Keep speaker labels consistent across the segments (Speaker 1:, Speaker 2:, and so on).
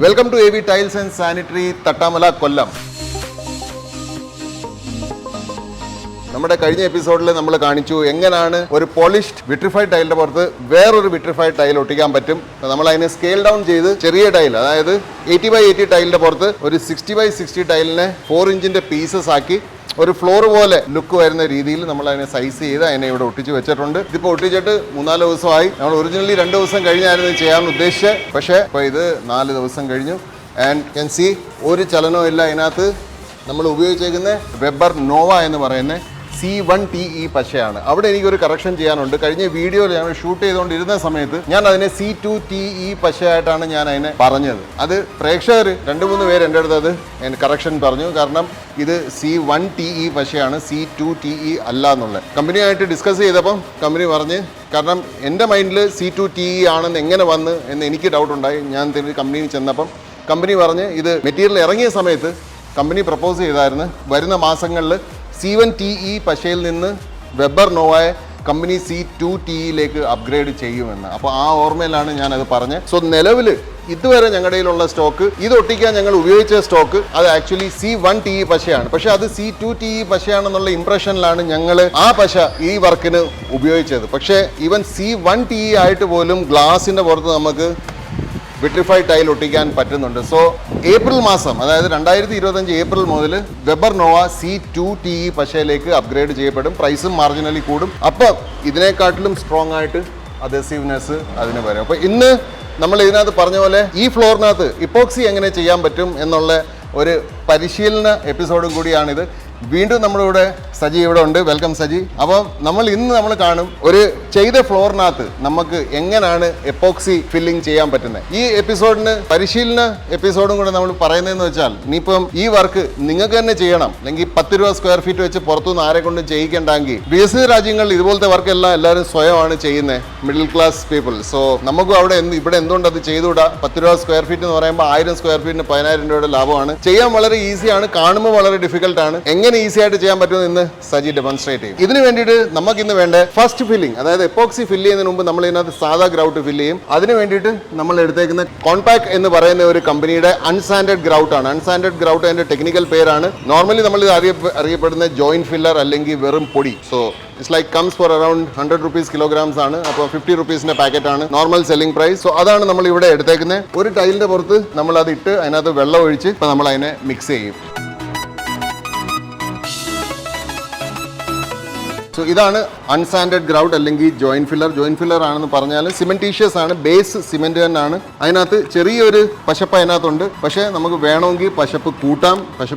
Speaker 1: Welcome to AV tiles and sanitary Thattamala Kollam. നമ്മുടെ കഴിഞ്ഞ എപ്പിസോഡിൽ നമ്മൾ കാണിച്ചു എങ്ങനെയാണ് ഒരു പോളിഷ്ഡ് വിട്രിഫൈഡ് ടൈലിന്റെ പുറത്ത് വേറൊരു വിട്രിഫൈഡ് ടൈൽ ഒട്ടിക്കാൻ പറ്റും. നമ്മൾ അതിനെ സ്കെയിൽ ഡൗൺ ചെയ്ത് ചെറിയ ടൈൽ, അതായത് 80x80 ടൈലിന്റെ പുറത്ത് ഒരു 60x60 ടൈലിനെ 4 ഇഞ്ചിന്റെ പീസസ് ആക്കി ഒരു ഫ്ലോർ പോലെ ലുക്ക് വരുന്ന രീതിയിൽ നമ്മൾ അതിനെ സൈസ് ചെയ്ത് അതിനെ ഇവിടെ ഒട്ടിച്ച് വെച്ചിട്ടുണ്ട്. ഇതിപ്പോൾ ഒട്ടിച്ചിട്ട് 3-4 ദിവസമായി. നമ്മൾ ഒറിജിനലി 2 ദിവസം കഴിഞ്ഞായിരുന്നു ചെയ്യാൻ ഉദ്ദേശിച്ചത്, പക്ഷേ ഇപ്പോൾ ഇത് 4 ദിവസം കഴിഞ്ഞു. ആൻഡ് ക്യാൻ സി ഒരു ചലനവും ഇല്ല. അതിനകത്ത് നമ്മൾ ഉപയോഗിച്ചേക്കുന്ന വെബർ നോവ എന്ന് പറയുന്ന C1TE പശയാണ്. അവിടെ എനിക്കൊരു കറക്ഷൻ ചെയ്യാനുണ്ട്. കഴിഞ്ഞ വീഡിയോയിൽ ഞാൻ ഷൂട്ട് ചെയ്തുകൊണ്ടിരുന്ന സമയത്ത് ഞാൻ അതിനെ C2TE പശയായിട്ടാണ് ഞാൻ അതിനെ പറഞ്ഞത്. അത് പ്രേക്ഷകർ 2-3 പേര് എൻ്റെ അടുത്ത് അത് കറക്ഷൻ പറഞ്ഞു. കാരണം ഇത് C1TE പശയാണ്, C2TE അല്ല എന്നുള്ളത്. കമ്പനിയായിട്ട് ഡിസ്കസ് ചെയ്തപ്പം കമ്പനി പറഞ്ഞ്, കാരണം എൻ്റെ മൈൻഡിൽ C2TE ആണെന്ന് എങ്ങനെ വന്ന് എന്ന് എനിക്ക് ഡൗട്ട് ഉണ്ടായി. ഞാൻ കമ്പനിയിൽ ചെന്നപ്പം കമ്പനി പറഞ്ഞ് ഇത് മെറ്റീരിയൽ ഇറങ്ങിയ സമയത്ത് കമ്പനി പ്രപ്പോസ് ചെയ്തായിരുന്നു വരുന്ന മാസങ്ങളിൽ C1TE പശയിൽ നിന്ന് വെബർ നോവയെ കമ്പനി C2TEയിലേക്ക് അപ്ഗ്രേഡ് ചെയ്യുമെന്ന്. അപ്പോൾ ആ ഓർമ്മയിലാണ് ഞാനത് പറഞ്ഞത്. സോ നിലവിൽ ഇതുവരെ ഞങ്ങളുടെ കയ്യിലുള്ള സ്റ്റോക്ക്, ഇത് ഒട്ടിക്കാൻ ഞങ്ങൾ ഉപയോഗിച്ച സ്റ്റോക്ക്, അത് ആക്ച്വലി C1TE പശയാണ്. പക്ഷേ അത് C2TE പശയാണെന്നുള്ള ഇംപ്രഷനിലാണ് ഞങ്ങൾ ആ പശ ഈ വർക്കിന് ഉപയോഗിച്ചത്. പക്ഷേ ഈവൻ C1TE ആയിട്ട് പോലും ഗ്ലാസിൻ്റെ പുറത്ത് നമുക്ക് വിട്രിഫൈഡ് ടൈൽ ഒട്ടിക്കാൻ പറ്റുന്നുണ്ട്. സോ ഏപ്രിൽ മാസം, അതായത് 2025 ഏപ്രിൽ മുതൽ വെബർ നോവ C2TE പശയിലേക്ക് അപ്ഗ്രേഡ് ചെയ്യപ്പെടും. പ്രൈസും മാർജിനലി കൂടും. അപ്പം ഇതിനെക്കാട്ടിലും സ്ട്രോങ് ആയിട്ട് അഡ്ഹസീവ്നെസ് അതിന് വരും. അപ്പോൾ ഇന്ന് നമ്മൾ ഇതിനകത്ത് പറഞ്ഞ പോലെ ഈ ഫ്ലോറിനകത്ത് ഇപ്പോക്സി എങ്ങനെ ചെയ്യാൻ പറ്റും എന്നുള്ള ഒരു പരിശീലന എപ്പിസോഡും കൂടിയാണിത്. വീണ്ടും നമ്മളിവിടെ സജി ഇവിടെ ഉണ്ട്. വെൽക്കം സജി. അപ്പോൾ നമ്മൾ കാണും ഒരു ചെയ്ത ഫ്ലോറിനകത്ത് നമുക്ക് എങ്ങനെയാണ് എപ്പോക്സി ഫില്ലിംഗ് ചെയ്യാൻ പറ്റുന്നത്. ഈ എപ്പിസോഡിന് പരിശീലന എപ്പിസോഡും കൂടെ നമ്മൾ പറയുന്നതെന്ന് വെച്ചാൽ, ഇനിയിപ്പം ഈ വർക്ക് നിങ്ങൾക്ക് തന്നെ ചെയ്യണം, അല്ലെങ്കിൽ 10 രൂപ സ്ക്വയർ ഫീറ്റ് വെച്ച് പുറത്തുനിന്ന് ആരെ കൊണ്ട് ചെയ്യിക്കേണ്ടെങ്കിൽ വികസിത രാജ്യങ്ങളിൽ ഇതുപോലത്തെ വർക്കെല്ലാം എല്ലാവരും സ്വയമാണ് ചെയ്യുന്നത്, മിഡിൽ ക്ലാസ് പീപ്പിൾ. സോ നമുക്കും അവിടെ ഇവിടെ എന്തുകൊണ്ട് അത് ചെയ്തുകൂടാ? 10 രൂപ സ്ക്വയർ ഫീറ്റ് എന്ന് പറയുമ്പോൾ 1000 സ്ക്വയർ ഫീറ്റിന് 10,000 രൂപയുടെ ലാഭമാണ്. ചെയ്യാൻ വളരെ ഈസിയാണ്, കാണുമ്പോൾ വളരെ ഡിഫിക്കൽട്ടാണ്. എങ്ങനെ ഈസി ആയിട്ട് ചെയ്യാൻ പറ്റുമെന്ന് ഇന്ന് സജി ഡെമോൺസ്ട്രേറ്റ് ചെയ്യും. ഇതിന് വേണ്ടിയിട്ട് നമുക്ക് ഇന്ന് വേണ്ട ഫസ്റ്റ് ഫില്ലിംഗ്, അതായത് എപ്പോക്സി ഫില്ല് ചെയ്യുന്നതിന് മുമ്പ് നമ്മൾ ഇതിനകത്ത് സാധാ ഗ്രൗട്ട് ഫില്ല് ചെയ്യും. അതിന് വേണ്ടിയിട്ട് നമ്മൾ എടുത്തേക്കുന്ന കോൺപാക്ട് എന്ന് പറയുന്ന ഒരു കമ്പനിയുടെ അൺസാൻഡഡ് ഗ്രൗട്ട് ആണ്. അൺസാൻഡഡ് ഗ്രൗട്ട് അതിന്റെ ടെക്നിക്കൽ പേരാണ്. നോർമലി നമ്മൾ ഇത് അറിയപ്പെടുന്ന ജോയിന്റ് ഫില്ലർ അല്ലെങ്കിൽ വെറും പൊടി. So it's like comes four around 100 rupees kilograms ആണ്. അപ്പോൾ 50 rupeesന്റെ പാക്കറ്റ് ആണ് നോർമൽ സെല്ലിംഗ് പ്രൈസ്. സോ അതാണ് നമ്മൾ ഇവിടെ എടുത്തേക്കുന്നത്. ഒരു ടൈലിന്റെ പുറത്ത് നമ്മൾ അത് ഇട്ട് അതിനകത്ത് വെള്ളം ഒഴിച്ച് ഇപ്പം നമ്മൾ അതിനെ മിക്സ് ചെയ്യും. സോ ഇതാണ് അൺസാൻഡഡ് ഗ്രൗട്ട് അല്ലെങ്കിൽ ജോയിന്റ് ഫില്ലർ. ജോയിന്റ് ഫില്ലർ ആണെന്ന് പറഞ്ഞാൽ സിമെന്റീഷ്യസ് ആണ്, ബേസ് സിമെന്റ് തന്നെയാണ്. അതിനകത്ത് ചെറിയൊരു പശപ്പ് അതിനകത്തുണ്ട്. പക്ഷേ നമുക്ക് വേണമെങ്കിൽ പശപ്പ്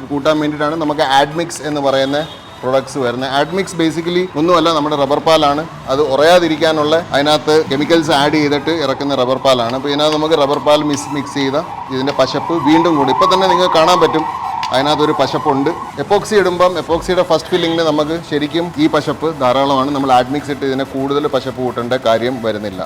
Speaker 1: കൂട്ടാൻ വേണ്ടിയിട്ടാണ് നമുക്ക് ആഡ്മിക്സ് എന്ന് പറയുന്ന പ്രൊഡക്ട്സ് വരുന്നത്. ആഡ്മിക്സ് ബേസിക്കലി ഒന്നുമല്ല, നമ്മുടെ റബ്ബർ പാലാണ്. അത് ഉറയാതിരിക്കാനുള്ള അതിനകത്ത് കെമിക്കൽസ് ആഡ് ചെയ്തിട്ട് ഇറക്കുന്ന റബ്ബർ പാലാണ്. അപ്പോൾ ഇതിനകത്ത് നമുക്ക് റബ്ബർ പാൽ മിക്സ് ചെയ്ത ഇതിൻ്റെ പശപ്പ് വീണ്ടും കൂടി ഇപ്പോൾ തന്നെ നിങ്ങൾക്ക് കാണാൻ പറ്റും, അതിനകത്തൊരു പശപ്പുണ്ട്. എപ്പോക്സി ഇടുമ്പം എപ്പോക്സിയുടെ ഫസ്റ്റ് ഫില്ലിങ്ങിന് നമുക്ക് ശരിക്കും ഈ പശപ്പ് ധാരാളമാണ്. നമ്മൾ ആഡ്മിക്സ് ഇട്ട് ഇതിനെ കൂടുതൽ പശപ്പ് കൂട്ടേണ്ട കാര്യം വരുന്നില്ല.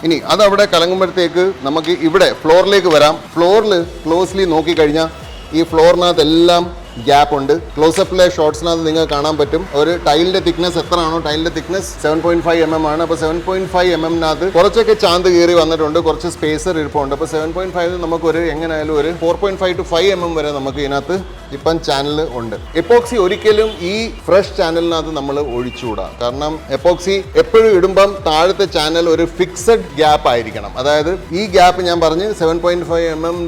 Speaker 1: ഇനി അതവിടെ കലങ്ങുമ്പോഴത്തേക്ക് നമുക്ക് ഇവിടെ ഫ്ലോറിലേക്ക് വരാം. ഫ്ലോറിൽ ക്ലോസ്ലി നോക്കിക്കഴിഞ്ഞാൽ ഈ ഫ്ലോറിനകത്ത് എല്ലാം ഗ്യാപ്പ് ഉണ്ട്. ക്ലോസപ്പിലെ ഷോർട്സിനകത്ത് നിങ്ങൾക്ക് കാണാൻ പറ്റും ഒരു ടൈലിന്റെ തിക്നെസ് എത്രയാണോ, ടൈലിന്റെ തിക്നെസ് 7.5 mm ആണ്. അപ്പോൾ 7.5 mm കുറച്ചൊക്കെ ചാന്ത് കയറി വന്നിട്ടുണ്ട്, കുറച്ച് സ്പേസർ ഇരിപ്പുണ്ട്. അപ്പോൾ 7.5 നമുക്കൊരു എങ്ങനെയായാലും ഒരു 4.5 to 5 mm വരെ നമുക്ക് ഇതിനകത്ത് ഇപ്പം ചാനൽ ഉണ്ട്. എപ്പോക്സി ഒരിക്കലും ഈ ഫ്രഷ് ചാനലിനകത്ത് നമ്മൾ ഒഴിച്ചുകൂടാ. കാരണം എപ്പോക്സി എപ്പോഴും ഇടുമ്പം താഴത്തെ ചാനൽ ഒരു ഫിക്സഡ് ഗ്യാപ്പ് ആയിരിക്കണം. അതായത് ഈ ഗ്യാപ്പ് ഞാൻ പറഞ്ഞ് 7.5 mm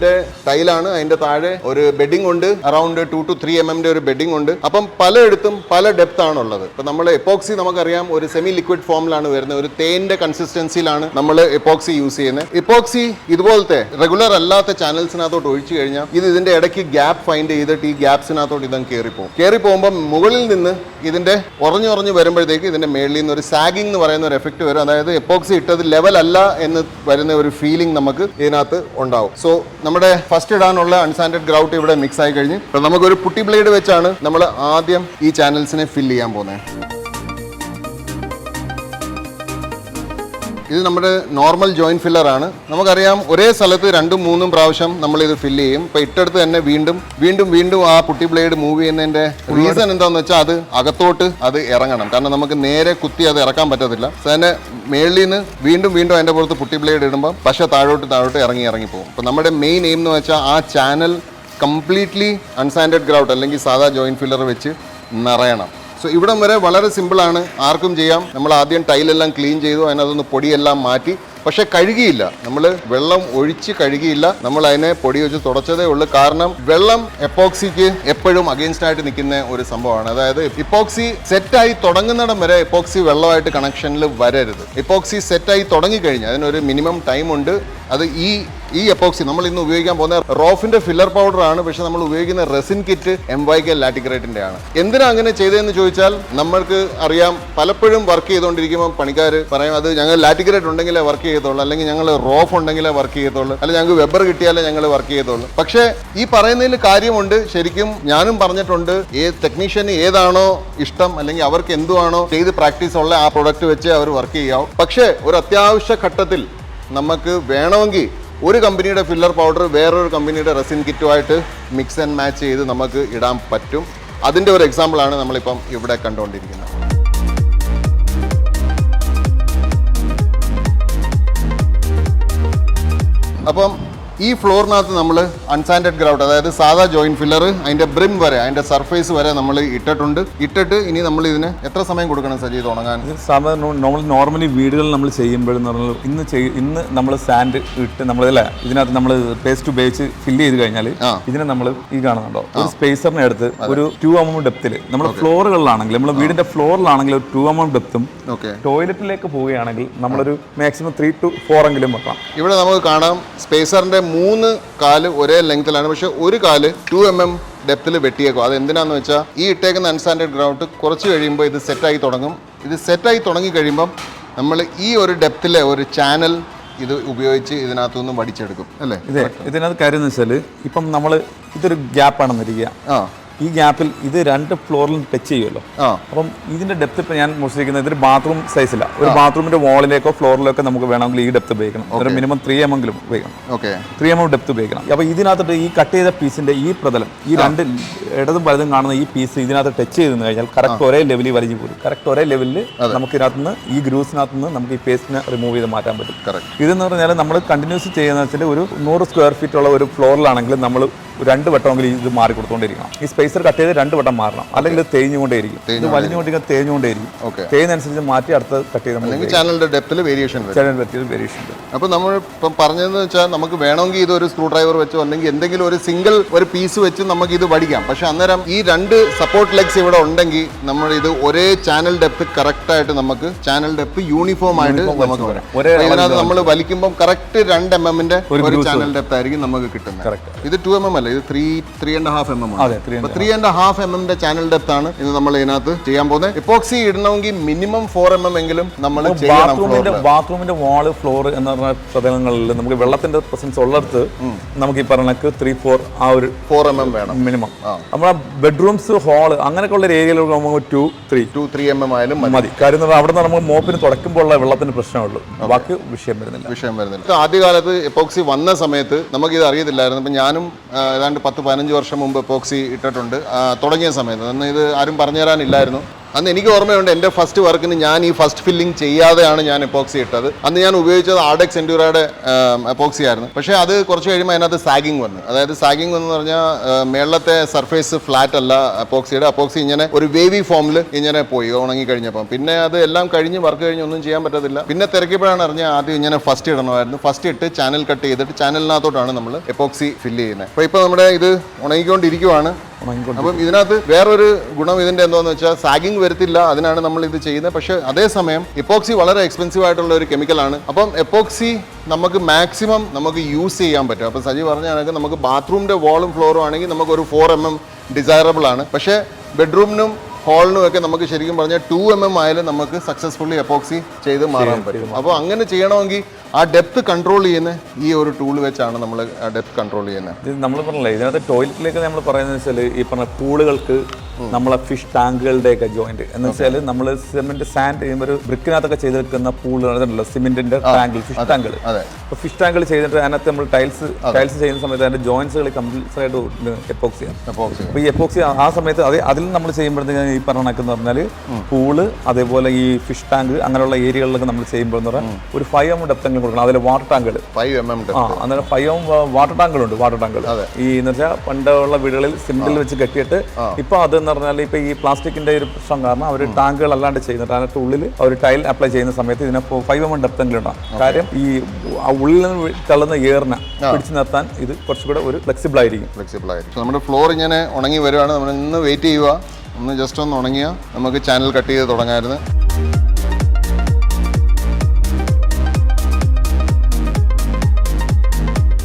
Speaker 1: ടൈലാണ്. അതിന്റെ താഴെ ഒരു ബെഡിങ് ഉണ്ട്, അറൌണ്ട് 2 to 3 mm ഒരു ബെഡിങ് ഉണ്ട്. അപ്പം പലയിടത്തും പല ഡെപ്ത് ആണുള്ളത്. ഇപ്പം നമ്മൾ എപ്പോക്സി നമുക്കറിയാം ഒരു സെമി ലിക്വിഡ് ഫോമിലാണ് വരുന്നത്, ഒരു തേന്റെ കൺസിസ്റ്റൻസിയിലാണ് നമ്മൾ എപ്പോക്സി യൂസ് ചെയ്യുന്നത്. എപ്പോക്സി ഇതുപോലത്തെ റെഗുലർ അല്ലാത്ത ചാനൽസിനകത്തോട്ട് ഒഴിച്ചു കഴിഞ്ഞാൽ ഇത് ഇതിന്റെ ഇടയ്ക്ക് ഗ്യാപ്പ് ഫൈൻഡ് ചെയ്തിട്ട് ഈ ഗ്യാപ്സിനകത്തോട്ട് ഇതങ്ങ് കയറി പോകുമ്പോൾ മുകളിൽ നിന്ന് ഇതിന്റെ ഉറഞ്ഞു വരുമ്പോഴത്തേക്ക് ഇതിന്റെ മേളിൽ നിന്ന് ഒരു സാഗിങ് എന്ന് പറയുന്ന ഒരു എഫക്ട് വരും. അതായത് എപ്പോക്സി ഇട്ടത് ലെവൽ അല്ല എന്ന് വരുന്ന ഒരു ഫീലിംഗ് നമുക്ക് ഇതിനകത്ത് ഉണ്ടാവും. സോ നമ്മുടെ ഫസ്റ്റ് ഇടാനുള്ള അൺസാൻഡഡ് ഗ്രൗട്ട് ഇവിടെ മിക്സ് ആയി കഴിഞ്ഞ് നമുക്കൊരു പുട്ടി ബ്ലേഡ് വെച്ചാണ് നമ്മൾ ആദ്യം ഈ ചാനൽസിനെ ഫില്ല് ചെയ്യാൻ പോകുന്നത്. ഇത് നമ്മുടെ നോർമൽ ജോയിന്റ് ഫില്ലർ ആണ്. നമുക്കറിയാം ഒരേ സ്ഥലത്ത് 2-3 പ്രാവശ്യം നമ്മൾ ഇത് ഫില്ല് ചെയ്യും. ഇപ്പോൾ ഇട്ടെടുത്ത് തന്നെ വീണ്ടും ആ പുട്ടി ബ്ലേഡ് മൂവ് ചെയ്യുന്നതിന്റെ റീസൺ എന്താണെന്ന് വെച്ചാൽ അത് അകത്തോട്ട് അത് ഇറങ്ങണം. കാരണം നമുക്ക് നേരെ കുത്തി അത് ഇറക്കാൻ പറ്റത്തില്ല. തന്നെ മേളിൽ നിന്ന് വീണ്ടും അതിന്റെ പുറത്ത് പുട്ടി ബ്ലേഡ് ഇടുമ്പോൾ പശ താഴോട്ട് ഇറങ്ങി പോകും. അപ്പോൾ നമ്മുടെ മെയിൻ എയിം എന്ന് വെച്ചാൽ ആ ചാനൽ കംപ്ലീറ്റ്ലി അൺസാൻഡഡ് ഗ്രൗട്ട് അല്ലെങ്കിൽ സാധാ ജോയിന്റ് ഫില്ലർ വെച്ച് നിറയണം. സോ ഇവിടം വരെ വളരെ സിമ്പിളാണ്, ആർക്കും ചെയ്യാം. നമ്മൾ ആദ്യം ടൈലെല്ലാം ക്ലീൻ ചെയ്തു, അതിനകത്തുനിന്ന് പൊടിയെല്ലാം മാറ്റി. പക്ഷെ കഴുകിയില്ല, നമ്മൾ വെള്ളം ഒഴിച്ച് കഴുകിയില്ല, നമ്മൾ അതിനെ പൊടി വെച്ച് തുടച്ചതേ ഉള്ളൂ. കാരണം വെള്ളം എപ്പോക്സിക്ക് എപ്പോഴും അഗെയിൻസ്റ്റ് ആയിട്ട് നിൽക്കുന്ന ഒരു സംഭവമാണ്. അതായത് ഇപ്പോക്സി സെറ്റായി തുടങ്ങുന്നിടം വരെ എപ്പോക്സി വെള്ളമായിട്ട് കണക്ഷനിൽ വരരുത്. എപ്പോക്സി സെറ്റായി തുടങ്ങിക്കഴിഞ്ഞാൽ അതിനൊരു മിനിമം ടൈം ഉണ്ട്. അത് ഈ എപ്പോക്സി നമ്മൾ ഇന്ന് ഉപയോഗിക്കാൻ പോകുന്ന റോഫിന്റെ ഫില്ലർ പൗഡർ ആണ്. പക്ഷെ നമ്മൾ ഉപയോഗിക്കുന്ന റെസിൻ കിറ്റ് MYK ലാറ്റിഗ്രേറ്റിന്റെ ആണ്. എന്തിനാ അങ്ങനെ ചെയ്തതെന്ന് ചോദിച്ചാൽ, നമ്മൾക്ക് അറിയാം പലപ്പോഴും വർക്ക് ചെയ്തുകൊണ്ടിരിക്കുമ്പോൾ പണിക്കാർ പറയും അത് ഞങ്ങൾ ലാറ്റിഗ്രേറ്റ് ഉണ്ടെങ്കിലേ വർക്ക് ചെയ്യത്തുള്ളൂ, അല്ലെങ്കിൽ ഞങ്ങൾ റോഫ് ഉണ്ടെങ്കിലേ വർക്ക് ചെയ്യത്തുള്ളൂ, അല്ലെങ്കിൽ ഞങ്ങൾക്ക് വെബർ കിട്ടിയാലേ ഞങ്ങൾ വർക്ക് ചെയ്യത്തുള്ളൂ. പക്ഷേ ഈ പറയുന്നതിൽ കാര്യമുണ്ട്. ശരിക്കും ഞാനും പറഞ്ഞിട്ടുണ്ട്, ടെക്നീഷ്യന് ഏതാണോ ഇഷ്ടം അല്ലെങ്കിൽ അവർക്ക് എന്തുവാണോ ചെയ്ത് പ്രാക്ടീസ് ഉള്ള ആ പ്രൊഡക്റ്റ് വെച്ച് അവർ വർക്ക് ചെയ്യാവും. പക്ഷേ ഒരു അത്യാവശ്യ ഘട്ടത്തിൽ നമുക്ക് വേണമെങ്കിൽ ഒരു കമ്പനിയുടെ ഫില്ലർ പൗഡർ വേറൊരു കമ്പനിയുടെ റെസിൻ കിറ്റുമായിട്ട് മിക്സ് ആൻഡ് മാച്ച് ചെയ്ത് നമുക്ക് ഇടാൻ പറ്റും. അതിൻ്റെ ഒരു എക്സാമ്പിളാണ് നമ്മളിപ്പം ഇവിടെ കണ്ടുകൊണ്ടിരിക്കുന്നത്. അപ്പം ഈ ഫ്ലോറിനകത്ത് നമ്മൾ അൺസാൻഡഡ് ഗ്രൗട്ട്, അതായത് സാധാ ജോയിന്റ് ഫില്ലർ അതിന്റെ ബ്രിം വരെ, അതിന്റെ സർഫേസ് വരെ നമ്മൾ ഇട്ടിട്ട് ഇനി നമ്മൾ ഇതിന് എത്ര സമയം കൊടുക്കണം സജി ഇത് ഉണങ്ങാൻ?
Speaker 2: നോർമലി വീടുകളിൽ നമ്മൾ ചെയ്യുമ്പോഴെന്ന് പറഞ്ഞാൽ ഇന്ന് നമ്മൾ സാൻഡ് ഇട്ട് നമ്മളല്ലേ ഇതിനകത്ത് നമ്മൾ പേസ്റ്റ് ഉപയോഗിച്ച് ഫില്ല് ചെയ്ത് കഴിഞ്ഞാൽ ഇതിനെ നമ്മൾ ഈ കാണുന്നുണ്ടോ ഒരു സ്പേസറിനെ എടുത്ത് ഒരു 2 mm ഡെപ്തിൽ നമ്മൾ ഫ്ലോറുകളിലാണെങ്കിൽ നമ്മൾ വീടിന്റെ ഫ്ലോറിലാണെങ്കിൽ ഒരു 2 mm ഡെപ്തും ടോയ്ലറ്റിലേക്ക് പോവുകയാണെങ്കിൽ നമ്മളൊരു മാക്സിമം 3 to 4 എങ്കിലും വെക്കാം.
Speaker 1: ഇവിടെ നമുക്ക് കാണാം സ്പേസറിന്റെ 3 കാല് ഒരേ ലെങ്ത്തിലാണ്, പക്ഷെ ഒരു കാല് 2 mm ഡെപ്തിൽ വെട്ടിയേക്കും. അത് എന്തിനാന്ന് വെച്ചാൽ ഈ ഇട്ടേക്കുന്ന അൺസാൻഡഡ് ഗ്രൗട്ട് കുറച്ച് കഴിയുമ്പോൾ ഇത് സെറ്റായി തുടങ്ങും. ഇത് സെറ്റായി തുടങ്ങി കഴിയുമ്പം നമ്മൾ ഈ ഒരു ഡെപ്തിലെ ഒരു ചാനൽ ഇത് ഉപയോഗിച്ച് ഇതിനകത്തുനിന്ന് വടിച്ചെടുക്കും അല്ലേ?
Speaker 2: ഇതിനകത്ത് കാര്യം എന്ന് വെച്ചാൽ ഇപ്പം നമ്മൾ ഇതൊരു ഗ്യാപ്പാണെന്നിരിക്കുക, ഈ ഗ്യാപ്പിൽ ഇത് 2 ഫ്ലോറിലും ടച്ച് ചെയ്യുമല്ലോ. അപ്പം ഇതിന്റെ ഡെപ്ത് ഇപ്പം ഞാൻ മുറിച്ചിരിക്കുന്നത് ഇതൊരു ബാത്റൂം സൈസില്ല, ഒരു ബാത്റൂമിന്റെ വാളിലേക്കോ ഫ്ലോറിലേക്കോ നമുക്ക് വേണമെങ്കിൽ ഈ ഡെപ്ത് ഉപയോഗിക്കണം. ഒരു മിനിമം 3 mm എങ്കിലും ഉപയോഗിക്കണം. 3 mm ഡെപ്ത് ഉപയോഗിക്കണം. അപ്പോൾ ഇതിനകത്തോട്ട് ഈ കട്ട് ചെയ്ത പീസിന്റെ ഈ പ്രതലം, ഈ 2 ഇടതും വലതും കാണുന്ന ഈ പീസ് ഇതിനകത്ത് ടച്ച് ചെയ്ത് കഴിഞ്ഞാൽ കറക്റ്റ് ഒരേ ലെവലിൽ വലിഞ്ഞു പോരും. കറക്റ്റ് ഒരേ ലെവലിൽ നമുക്ക് ഇതിനകത്തുനിന്ന് ഈ ഗ്രൂസിനകത്ത് നിന്ന് നമുക്ക് ഈ പേസ്റ്റിനെ റിമൂവ് ചെയ്ത് മാറ്റാൻ പറ്റും. ഇതെന്ന് പറഞ്ഞാൽ നമ്മൾ കണ്ടിന്യൂസ് ചെയ്യുന്ന വെച്ചാൽ ഒരു 100 സ്ക്വയർ ഫീറ്റ് ഉള്ള ഒരു ഫ്ലോറിലാണെങ്കിൽ നമ്മൾ 2 വട്ടമെങ്കിലും ഇത് മാറി കൊടുത്തുകൊണ്ടിരിക്കണം. ഈ സ്പേസർ കട്ട് ചെയ്ത് 2 വട്ടം മാറണം, അല്ലെങ്കിൽ ഇത് തേഞ്ഞുകൊണ്ടേയിരിക്കും. ഇത് വലിഞ്ഞുകൊണ്ടിരിക്കാൻ തേഞ്ഞുകൊണ്ടേയിരിക്കും. തേഞ്ഞനുസരിച്ച് മാറ്റി അടുത്ത് കട്ട് ചെയ്ത്
Speaker 1: ചാനലിന്റെ ഡെപ്തിൽ വേരിയേഷൻ
Speaker 2: വേരിയേഷൻ.
Speaker 1: അപ്പോൾ നമ്മൾ ഇപ്പം പറഞ്ഞതെന്ന് വെച്ചാൽ നമുക്ക് വേണമെങ്കിൽ ഇത് ഒരു സ്ക്രൂ ഡ്രൈവർ വെച്ചോ അല്ലെങ്കിൽ എന്തെങ്കിലും ഒരു സിംഗിൾ ഒരു പീസ് വെച്ച് നമുക്ക് ഇത് വടിക്കാം. പക്ഷെ അന്നേരം ഈ 2 സപ്പോർട്ട് ലെഗ്സ് ഇവിടെ ഉണ്ടെങ്കിൽ നമ്മൾ ഇത് ഒരേ ചാനൽ ഡെപ്ത് കറക്റ്റ് ആയിട്ട് നമുക്ക് ചാനൽ ഡെപ്ത് യൂണിഫോം ആയിട്ട് നമുക്ക് വരാം. ഇതിനകത്ത് നമ്മൾ വലിക്കുമ്പോൾ കറക്റ്റ് 2 mm ഒരു ചാനൽ ഡെപ്ത് ആയിരിക്കും നമുക്ക് കിട്ടുന്നത്. ഇത് 2 mm അല്ല, ഇത് 3.5 mm ആണ്. 3.5 mm ചാനൽ ഡെപ്ത് ആണ് ഇത് നമ്മൾ ഇതിനകത്ത് ചെയ്യാൻ പോകുന്നത്. എപ്പോക്സി ഇടണമെങ്കിൽ മിനിമം 4 mm എങ്കിലും നമ്മൾ ചെയ്യണം.
Speaker 2: ബാത്റൂമിന്റെ വാള് ഫ്ലോർ എന്ന് പറഞ്ഞ പ്രതലങ്ങളിൽ നമുക്ക് വെള്ളത്തിന്റെ പ്രസൻസ് ഉള്ളിടത്ത് നമുക്ക് ഈ പറഞ്ഞ 3-4 ആ ഒരു
Speaker 1: 4 mm വേണം മിനിമം.
Speaker 2: നമ്മുടെ ബെഡ്റൂംസ് ഹാള് അങ്ങനെയൊക്കെ ഉള്ള ഏരിയയിലൊക്കെ നമുക്ക് 2-3
Speaker 1: mm ആയാലും
Speaker 2: മതി. കാര്യം അവിടെ നിന്ന് നമുക്ക് മോപ്പിന് തുടക്കുമ്പോൾ ഉള്ള വെള്ളത്തിന് പ്രശ്നമുള്ളൂ, ബാക്കി വിഷയം വരുന്നില്ല.
Speaker 1: ആദ്യകാലത്ത് എപ്പോക്സി വന്ന സമയത്ത് നമുക്കിത് അറിയത്തില്ലായിരുന്നു. ഇപ്പം ഞാനും ഏതാണ്ട് 10-15 വർഷം മുമ്പ് എപ്പോക്സി ഇട്ടിട്ടുണ്ട് തുടങ്ങിയ സമയത്ത്. അന്ന് ഇത് ആരും പറഞ്ഞു തരാനില്ലായിരുന്നു. അന്ന് എനിക്ക് ഓർമ്മയുണ്ട്, എൻ്റെ ഫസ്റ്റ് വർക്കിന് ഞാൻ ഈ ഫസ്റ്റ് ഫില്ലിംഗ് ചെയ്യാതെയാണ് ഞാൻ എപ്പോക്സി ഇട്ടത്. അന്ന് ഞാൻ ഉപയോഗിച്ചത് ആർഡെക്സ് എൻഡ്യൂറയുടെ എപ്പോക്സി ആയിരുന്നു. പക്ഷേ അത് കുറച്ച് കഴിയുമ്പോൾ അതിനകത്ത് സാഗിങ് വന്നു. അതായത് സാഗിങ് എന്ന് പറഞ്ഞാൽ മേളത്തെ സർഫേസ് ഫ്ലാറ്റ് അല്ല എപ്പോക്സിയുടെ. എപ്പോക്സി ഇങ്ങനെ ഒരു വേവി ഫോമിൽ ഇങ്ങനെ പോയി ഉണങ്ങി കഴിഞ്ഞപ്പം. പിന്നെ അത് എല്ലാം കഴിഞ്ഞ് വർക്ക് കഴിഞ്ഞ് ഒന്നും ചെയ്യാൻ പറ്റത്തില്ല. പിന്നെ തിരക്കിയപ്പോഴാണ് അറിഞ്ഞാൽ ആദ്യം ഇങ്ങനെ ഫസ്റ്റ് ഇടണമായിരുന്നു. ഫസ്റ്റ് ഇട്ട് ചാനൽ കട്ട് ചെയ്തിട്ട് ചാനലിനകത്തോട്ടാണ് നമ്മൾ എപ്പോക്സി ഫില്ല് ചെയ്യുന്നത്. അപ്പോൾ ഇപ്പോൾ നമ്മുടെ ഇത് ഉണങ്ങിക്കൊണ്ടിരിക്കുവാണ്. അപ്പം ഇതിനകത്ത് വേറൊരു ഗുണം ഇതിന്റെ എന്താന്ന് വെച്ചാൽ സാഗിങ് വരത്തില്ല, അതിനാണ് നമ്മൾ ഇത് ചെയ്യുന്നത്. പക്ഷേ അതേസമയം എപ്പോക്സി വളരെ എക്സ്പെൻസീവ് ആയിട്ടുള്ള ഒരു കെമിക്കലാണ്. അപ്പം എപ്പോക്സി നമുക്ക് മാക്സിമം നമുക്ക് യൂസ് ചെയ്യാൻ പറ്റും. അപ്പം സജി പറഞ്ഞ കണക്ക് നമുക്ക് ബാത്റൂമിന്റെ വാളും ഫ്ലോറും ആണെങ്കിൽ നമുക്ക് ഒരു 4 mm ഡിസൈറബിൾ ആണ്. പക്ഷേ ബെഡ്റൂമിനും ഹാളിനും ഒക്കെ നമുക്ക് ശരിക്കും പറഞ്ഞാൽ 2 mm ആയാലും നമുക്ക് സക്സസ്ഫുള്ളി എപ്പോക്സി ചെയ്ത് മാറാൻ പറ്റും. അപ്പോൾ അങ്ങനെ ചെയ്യണമെങ്കിൽ ആ ഡെപ്ത് കൺട്രോൾ ചെയ്യുന്ന ഈ ഒരു ടൂൾ വെച്ചാണ് നമ്മൾ ആ ഡെപ്ത് കൺട്രോൾ ചെയ്യുന്നത്.
Speaker 2: ഇത് നമ്മൾ പറഞ്ഞില്ലേ, ഇതിനകത്ത് ടോയ്ലറ്റിലേക്ക് നമ്മൾ പറയുന്നത് വെച്ചാൽ ഈ പറഞ്ഞ പൂളുകൾക്ക് നമ്മളെ ഫിഷ് ടാങ്കുകളുടെയൊക്കെ ജോയിന്റ് എന്ന് വെച്ചാൽ നമ്മൾ സിമെന്റ് സാൻഡ് ചെയ്യുമ്പോൾ ഒരു ബ്രിക്കിനകത്തൊക്കെ ചെയ്തെടുക്കുന്ന പൂളുണ്ടല്ലോ സിമെന്റിന്റെ ടാങ്കിൽ ഫിഷ് ടാങ്കുകൾ. അപ്പോൾ ഫിഷ് ടാങ്കുകൾ ചെയ്തിട്ട് അതിനകത്ത് നമ്മൾ ടൈൽസ് ചെയ്യുന്ന സമയത്ത് അതിന്റെ ജോയിന്റ്സുകൾ കംപ്ലീറ്റ് ആയിട്ട് എപ്പോക്സി ചെയ്യാം. അപ്പോൾ ഈ എപ്പോക്സി ആ സമയത്ത് അതിൽ നമ്മൾ ചെയ്യുമ്പോഴത്തേക്കും ഈ പറഞ്ഞ കണക്കെന്ന് പറഞ്ഞാൽ പൂള് അതേപോലെ ഈ ഫിഷ് ടാങ്ക് അങ്ങനെയുള്ള ഏരിയകളിലൊക്കെ നമ്മൾ ചെയ്യുമ്പോൾ എന്ന് പറഞ്ഞാൽ ഒരു 5 mm ഡെപ്തെങ്കിലും കൊടുക്കണം. അതിൽ വാട്ടർ ടാങ്കുകൾ
Speaker 1: 5 mm
Speaker 2: അന്നേരം 5 mm വാട്ടർ ടാങ്കുകളുണ്ട്. വാട്ടർ ടാങ്കുകൾ ഈ എന്ന് വെച്ചാൽ പണ്ടുള്ള വീടുകളിൽ സിമെന്റിൽ വെച്ച് കെട്ടിയിട്ട് ഇപ്പൊ അതെന്ന് പറഞ്ഞാൽ ഇപ്പൊ ഈ പ്ലാസ്റ്റിക്കിന്റെ ഒരു പ്രശ്നം കാരണം അവർ ടാങ്കുകൾ അല്ലാണ്ട് ചെയ്യുന്നുണ്ട്. അതിനകത്ത് ഉള്ളിൽ അവർ ടൈൽ അപ്ലൈ ചെയ്യുന്ന സമയത്ത് ഇതിനപ്പോൾ 5 mm ഡെപ്തെങ്കിലും ഉണ്ടാകും. കാര്യം ഈ ഉള്ളിൽ നിന്ന് തള്ളുന്ന എയറിനെ പിടിച്ചു നിർത്താൻ ഇത് കുറച്ചുകൂടെ ഒരു ഫ്ലെക്സിബിൾ ആയിരിക്കും.
Speaker 1: നമ്മുടെ ഫ്ലോർ ഇങ്ങനെ ഉണങ്ങി വരുവാണ്. നമ്മൾ ഇന്ന് വെയിറ്റ് ചെയ്യുക, ഒന്ന് ജസ്റ്റ് ഒന്ന് ഉണങ്ങിയാൽ നമുക്ക് ചാനൽ കട്ട് ചെയ്ത് തുടങ്ങാമായിരുന്നു.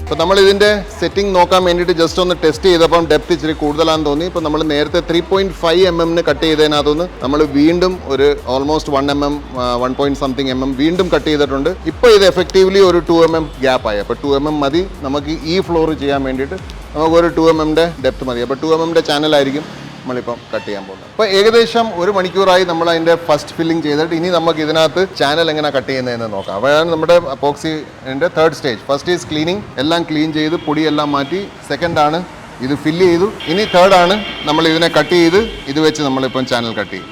Speaker 1: അപ്പോൾ നമ്മൾ ഇതിൻ്റെ സെറ്റിംഗ് നോക്കാൻ വേണ്ടിയിട്ട് ജസ്റ്റ് ഒന്ന് ടെസ്റ്റ് ചെയ്തപ്പം ഡെപ്ത് ഇച്ചിരി കൂടുതലാണെന്ന് തോന്നി. ഇപ്പോൾ നമ്മൾ നേരത്തെ 3.5 mm കട്ട് ചെയ്തതിനകത്തുനിന്ന് നമ്മൾ വീണ്ടും ഒരു ഓൾമോസ്റ്റ് 1 mm 1 mm വീണ്ടും കട്ട് ചെയ്തിട്ടുണ്ട്. ഇപ്പോൾ ഇത് എഫക്റ്റീവ്ലി ഒരു 2 mm ഗ്യാപ്പായി. അപ്പോൾ 2 mm മതി നമുക്ക് ഈ ഫ്ലോർ ചെയ്യാൻ വേണ്ടിയിട്ട്. നമുക്കൊരു 2 mm ഡെപ്ത് മതി. അപ്പോൾ 2 mm ചാനലായിരിക്കും നമ്മളിപ്പം കട്ട് ചെയ്യാൻ പോകുന്നത്. അപ്പോൾ ഏകദേശം 1 മണിക്കൂറായി നമ്മൾ അതിൻ്റെ ഫസ്റ്റ് ഫില്ലിംഗ് ചെയ്തിട്ട് ഇനി നമുക്ക് ഇതിനകത്ത് ചാനൽ എങ്ങനെ കട്ട് ചെയ്യുന്നതെന്ന് നോക്കാം. അപ്പോഴാണ് നമ്മുടെ എപ്പോക്സിൻ്റെ 3rd stage. First is cleaning, എല്ലാം ക്ലീൻ ചെയ്ത് പൊടിയെല്ലാം മാറ്റി. സെക്കൻഡ് ആണ് ഇത് ഫില്ല് ചെയ്തു. ഇനി തേർഡ് ആണ് നമ്മൾ ഇതിനെ കട്ട് ചെയ്ത് ഇത് വെച്ച് നമ്മളിപ്പം ചാനൽ കട്ട് ചെയ്യും.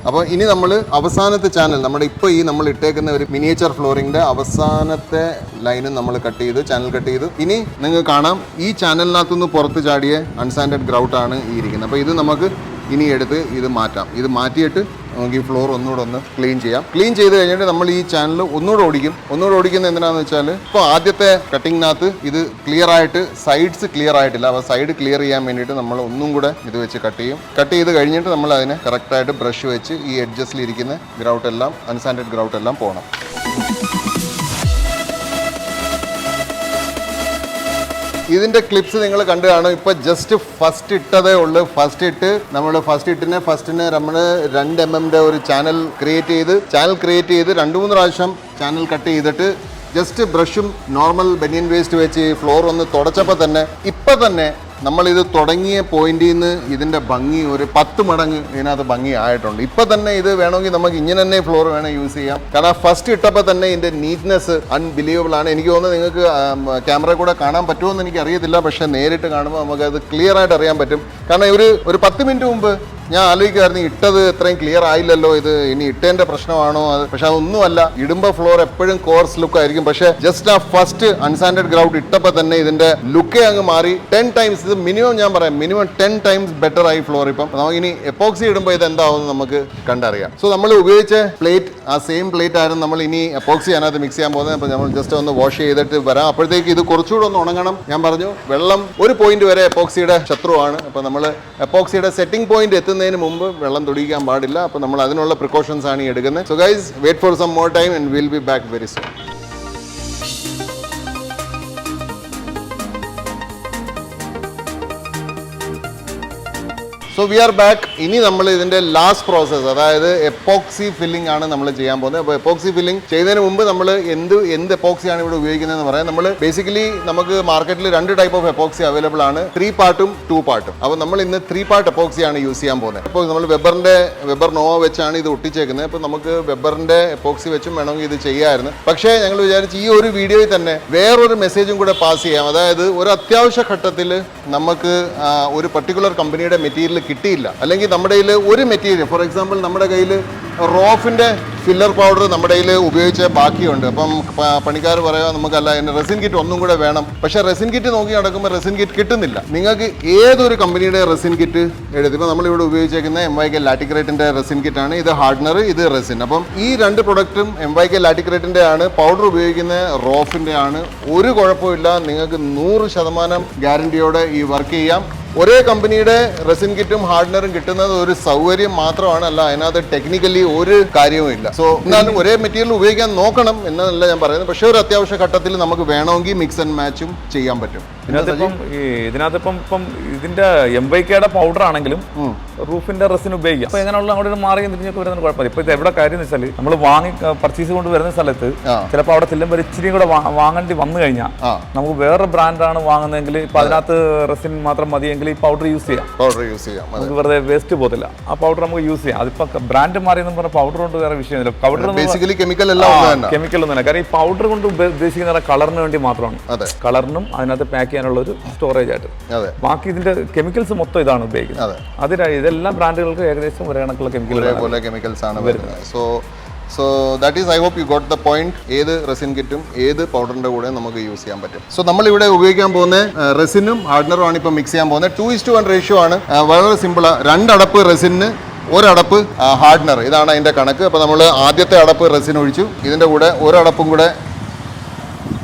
Speaker 1: അപ്പോൾ ഇനി നമ്മൾ അവസാനത്തെ ചാനൽ നമ്മുടെ ഇപ്പോൾ ഈ നമ്മൾ ഇട്ടേക്കുന്ന ഒരു മിനിയേച്ചർ ഫ്ലോറിങ്ങിൻ്റെ അവസാനത്തെ ലൈനും നമ്മൾ കട്ട് ചെയ്ത് ചാനൽ കട്ട് ചെയ്തു. ഇനി നിങ്ങൾക്ക് കാണാം ഈ ചാനലിനകത്തുനിന്ന് പുറത്ത് ചാടിയ അൺസാൻഡഡ് ഗ്രൗട്ടാണ് ഈ ഇരിക്കുന്നത്. അപ്പോൾ ഇത് നമുക്ക് ഇനി എടുത്ത് ഇത് മാറ്റാം. ഇത് മാറ്റിയിട്ട് നമുക്ക് ഈ ഫ്ലോർ ഒന്നുകൂടെ ഒന്ന് ക്ലീൻ ചെയ്യാം. ക്ലീൻ ചെയ്ത് കഴിഞ്ഞിട്ട് നമ്മൾ ഈ ചാനൽ ഒന്നുകൂടെ ഓടിക്കുന്നത് എന്തിനാണെന്ന് വെച്ചാൽ ഇപ്പോൾ ആദ്യത്തെ കട്ടിങ്ങിനകത്ത് ഇത് ക്ലിയർ ആയിട്ട് സൈഡ്സ് ക്ലിയർ ആയിട്ടില്ല. അപ്പോൾ സൈഡ് ക്ലിയർ ചെയ്യാൻ വേണ്ടിയിട്ട് നമ്മൾ ഒന്നും കൂടെ ഇത് വെച്ച് കട്ട് ചെയ്യും. കട്ട് ചെയ്ത് കഴിഞ്ഞിട്ട് നമ്മൾ അതിനെ കറക്റ്റായിട്ട് ബ്രഷ് വെച്ച് ഈ എഡ്ജസിലിരിക്കുന്ന ഗ്രൗട്ടെല്ലാം അൺസാൻഡഡ് ഗ്രൗട്ടെല്ലാം പോകണം. ഇതിൻ്റെ ക്ലിപ്സ് നിങ്ങൾ കണ്ടു കാണും. ഇപ്പോൾ ജസ്റ്റ് ഫസ്റ്റ് ഇട്ടതേ ഉള്ളൂ. ഫസ്റ്റിന് നമ്മൾ 2 mm ഒരു ചാനൽ ക്രിയേറ്റ് ചെയ്ത് 2-3 പ്രാവശ്യം ചാനൽ കട്ട് ചെയ്തിട്ട് ജസ്റ്റ് ബ്രഷും നോർമൽ ബനിയൻ വേസ്റ്റ് വെച്ച് ഫ്ലോർ ഒന്ന് തുടച്ചപ്പോൾ തന്നെ ഇപ്പം തന്നെ നമ്മളിത് തുടങ്ങിയ പോയിന്റിൽ നിന്ന് ഇതിൻ്റെ ഭംഗി ഒരു 10 മടങ്ങ് ഇതിനകത്ത് ഭംഗി ആയിട്ടുണ്ട്. ഇപ്പം തന്നെ ഇത് വേണമെങ്കിൽ നമുക്ക് ഇങ്ങനെ തന്നെ ഫ്ലോർ വേണം യൂസ് ചെയ്യാം. കാരണം ഫസ്റ്റ് ഇട്ടപ്പോൾ തന്നെ ഇതിൻ്റെ നീറ്റ്നെസ് അൺബിലീവബിൾ ആണ്. എനിക്ക് തോന്നുന്നത് നിങ്ങൾക്ക് ക്യാമറ കൂടെ കാണാൻ പറ്റുമോ എനിക്ക് അറിയത്തില്ല. പക്ഷേ നേരിട്ട് കാണുമ്പോൾ നമുക്കത് ക്ലിയർ ആയിട്ട് അറിയാൻ പറ്റും. കാരണം ഒരു 10 മിനിറ്റ് മുമ്പ് ഞാൻ ആലോചിക്കുമായിരുന്നു ഇട്ടത് ഇത്രയും ക്ലിയർ ആയില്ലല്ലോ, ഇത് ഇനി ഇട്ടതിൻ്റെ പ്രശ്നമാണോ അത്. പക്ഷെ അതൊന്നുമല്ല. ഇടുമ്പോൾ ഫ്ലോർ എപ്പോഴും കോഴ്സ് ലുക്ക് ആയിരിക്കും. പക്ഷേ ജസ്റ്റ് ആ ഫസ്റ്റ് അൺസാൻഡഡ് ഗ്രൗട്ട് ഇട്ടപ്പോൾ തന്നെ ഇതിൻ്റെ ലുക്കേ അങ്ങ് മാറി. 10 ടൈംസ് ഇത് മിനിമം ഞാൻ പറയാം, മിനിമം 10 ടൈംസ് ബെറ്റർ ആയി ഫ്ലോർ. ഇപ്പം നമുക്ക് ഇനി എപ്പോക്സി ഇടുമ്പോൾ ഇത് എന്താവും നമുക്ക് കണ്ടറിയാം. സോ നമ്മൾ ഉപയോഗിച്ച പ്ലേറ്റ് ആ സെയിം പ്ലേറ്റ് ആയിരുന്നു നമ്മൾ ഇനി എപ്പോക്സി അതിനകത്ത് മിക്സ് ചെയ്യാൻ പോകുന്നത്. അപ്പോൾ നമ്മൾ ജസ്റ്റ് ഒന്ന് വാഷ് ചെയ്തിട്ട് വരാം. അപ്പോഴത്തേക്ക് ഇത് കുറച്ചുകൂടെ ഒന്ന് ഉണങ്ങണം. ഞാൻ പറഞ്ഞു വെള്ളം ഒരു പോയിന്റ് വരെ എപ്പോക്സിയുടെ ശത്രുവാണ്. അപ്പോൾ നമ്മൾ എപ്പോക്സിയുടെ സെറ്റിംഗ് പോയിന്റ് എത്തുന്നതിന് മുമ്പ് വെള്ളം തൊടിക്കാൻ പാടില്ല. അപ്പോൾ നമ്മൾ അതിനുള്ള പ്രിക്കോഷൻസ് ആണ് ഈ എടുക്കുന്നത്. So guys wait for some more time and will be back very soon. So we are back. ഇനി നമ്മൾ ഇതിൻ്റെ ലാസ്റ്റ് പ്രോസസ്സ്, അതായത് എപ്പോക്സി ഫില്ലിംഗ് ആണ് നമ്മൾ ചെയ്യാൻ പോകുന്നത്. അപ്പോൾ എപ്പോക്സി ഫില്ലിംഗ് ചെയ്യുന്നതിന് മുമ്പ് നമ്മൾ എന്ത് എപ്പോക്സിയാണ് ഇവിടെ ഉപയോഗിക്കുന്നതെന്ന് പറയാം. നമ്മൾ ബേസിക്കലി നമുക്ക് മാർക്കറ്റിൽ 2 ടൈപ്പ് ഓഫ് എപ്പോക്സി അവൈലബിൾ ആണ്, 3 പാർട്ടും 2 പാർട്ടും. അപ്പോൾ നമ്മൾ ഇന്ന് 3 പാർട്ട് എപ്പോക്സിയാണ് യൂസ് ചെയ്യാൻ പോകുന്നത്. അപ്പോൾ നമ്മൾ വെബർ നോവ വെച്ചാണ് ഇത് ഒട്ടിച്ചേക്കുന്നത്. അപ്പോൾ നമുക്ക് വെബറിൻ്റെ എപ്പോക്സി വെച്ചും വേണമെങ്കിൽ ഇത് ചെയ്യാമായിരുന്നു. പക്ഷേ ഞങ്ങൾ വിചാരിച്ച് ഈ ഒരു വീഡിയോയിൽ തന്നെ വേറൊരു മെസ്സേജും കൂടെ പാസ് ചെയ്യാം. അതായത് ഒരു അത്യാവശ്യ ഘട്ടത്തിൽ നമുക്ക് ഒരു പർട്ടിക്കുലർ കമ്പനിയുടെ മെറ്റീരിയൽ കിട്ടിയില്ല, അല്ലെങ്കിൽ നമ്മുടെ കയ്യിൽ ഒരു മെറ്റീരിയൽ, ഫോർ എക്സാമ്പിൾ നമ്മുടെ കയ്യിൽ റോഫിൻ്റെ ഫില്ലർ പൗഡർ നമ്മുടെ കയ്യിൽ ഉപയോഗിച്ച ബാക്കിയുണ്ട്. അപ്പം പണിക്കാർ പറയാം നമുക്കല്ല അതിന് റെസിൻ കിറ്റ് ഒന്നും കൂടെ വേണം. പക്ഷേ റെസിൻ കിറ്റ് നോക്കി നടക്കുമ്പോൾ റെസിൻ കിറ്റ് കിട്ടുന്നില്ല. നിങ്ങൾക്ക് ഏതൊരു കമ്പനിയുടെ റെസിൻ കിറ്റ് എടുത്ത് ഇപ്പോൾ നമ്മളിവിടെ ഉപയോഗിച്ചേക്കുന്ന MYK ലാറ്റിക്രേറ്റിൻ്റെ റെസിൻ കിറ്റാണ്. ഇത് ഹാർഡ്നർ, ഇത് റെസിൻ. അപ്പം ഈ 2 പ്രൊഡക്റ്റും MYK ലാറ്റിക്രേറ്റിൻ്റെ ആണ്. പൗഡർ ഉപയോഗിക്കുന്ന റോഫിൻ്റെ ആണ്. ഒരു കുഴപ്പമില്ല, നിങ്ങൾക്ക് 100% ഗ്യാരണ്ടിയോടെ ഈ വർക്ക് ചെയ്യാം. ഒരേ കമ്പനിയുടെ റെസിൻ കിറ്റും ഹാർഡ്നറും കിട്ടുന്നത് ഒരു സൗകര്യം മാത്രമാണ്, അല്ല അതിനകത്ത് ടെക്നിക്കലി ഒരു കാര്യവും ഇല്ല. സോ എന്നാലും ഒരേ മെറ്റീരിയൽ ഉപയോഗിക്കാൻ നോക്കണം എന്നല്ല ഞാൻ പറയുന്നത്. പക്ഷേ ഒരു അത്യാവശ്യ ഘട്ടത്തിൽ നമുക്ക് വേണമെങ്കിൽ മിക്സ് ആൻഡ് മാച്ചും ചെയ്യാൻ പറ്റും.
Speaker 2: ഇതിനകത്തിപ്പം ഇതിന്റെ MYKയുടെ പൗഡർ ആണെങ്കിലും റൂഫിന്റെ റെസിൻ ഉപയോഗിക്കാം. അപ്പൊ എങ്ങനെയുള്ള അങ്ങോട്ട് മാറി തിരിഞ്ഞൊക്കെ വരുന്ന കുഴപ്പമില്ല. ഇപ്പൊ ഇത് എവിടെ കാര്യം എന്ന് വെച്ചാൽ നമ്മൾ വാങ്ങി പർച്ചേസ് കൊണ്ട് വരുന്ന സ്ഥലത്ത് ചിലപ്പോൾ അവിടെ ചെല്ലുമ്പോൾ ഇച്ചിരി കൂടെ വാങ്ങേണ്ടി വന്നു കഴിഞ്ഞാൽ നമുക്ക് വേറെ ബ്രാൻഡാണ് വാങ്ങുന്നതെങ്കിൽ ഇപ്പൊ അതിനകത്ത് റെസിൻ മാത്രം മതിയെങ്കിൽ ഈ പൗഡർ യൂസ് ചെയ്യാം. നമുക്ക് വെറുതെ വേസ്റ്റ് പോകത്തില്ല. ആ പൗഡർ നമുക്ക് യൂസ് ചെയ്യാം. അതിപ്പോ ബ്രാൻഡ് മാറി എന്ന് പറഞ്ഞാൽ പൗഡർ കൊണ്ട് വേറെ വിഷയമില്ല. പൗഡർ കെമിക്കൽ ഒന്നുമില്ല. കാരണം ഈ പൗഡർ കൊണ്ട് ഉദ്ദേശിക്കുന്ന കളറിന് വേണ്ടി മാത്രമാണ്. കളറിനും അതിനകത്ത് പാക്ക് ചെയ്യാനുള്ള ഒരു സ്റ്റോറേജ് ആയിട്ട്. ബാക്കി ഇതിന്റെ കെമിക്കൽസ് മൊത്തം ഇതാണ് ഉപയോഗിക്കുന്നത്. ഇതെല്ലാം ബ്രാൻഡുകൾക്ക് ഏകദേശം ഒരേ കണക്കുള്ള
Speaker 1: കെമിക്കൽസ് ആണ് വരുന്നത്. So that is I hope you got the point. ഏത് റെസിൻ കിറ്റും ഏത് പൗഡറിന്റെ കൂടെ നമുക്ക് യൂസ് ചെയ്യാൻ പറ്റും. സോ നമ്മളിവിടെ ഉപയോഗിക്കാൻ പോകുന്ന റെസിനും ഹാർഡനറും ആണ് ഇപ്പോൾ മിക്സ് ചെയ്യാൻ പോകുന്നത്. 2:1 റേഷ്യോ ആണ്. വളരെ സിമ്പിളാണ്. 2 അടപ്പ് റെസിന് 1 അടപ്പ് ഹാർഡനർ. ഇതാണ് അതിന്റെ കണക്ക്. അപ്പോൾ നമ്മൾ ആദ്യത്തെ അടപ്പ് റെസിൻ ഒഴിച്ചു. ഇതിന്റെ കൂടെ 1 അടപ്പും കൂടെ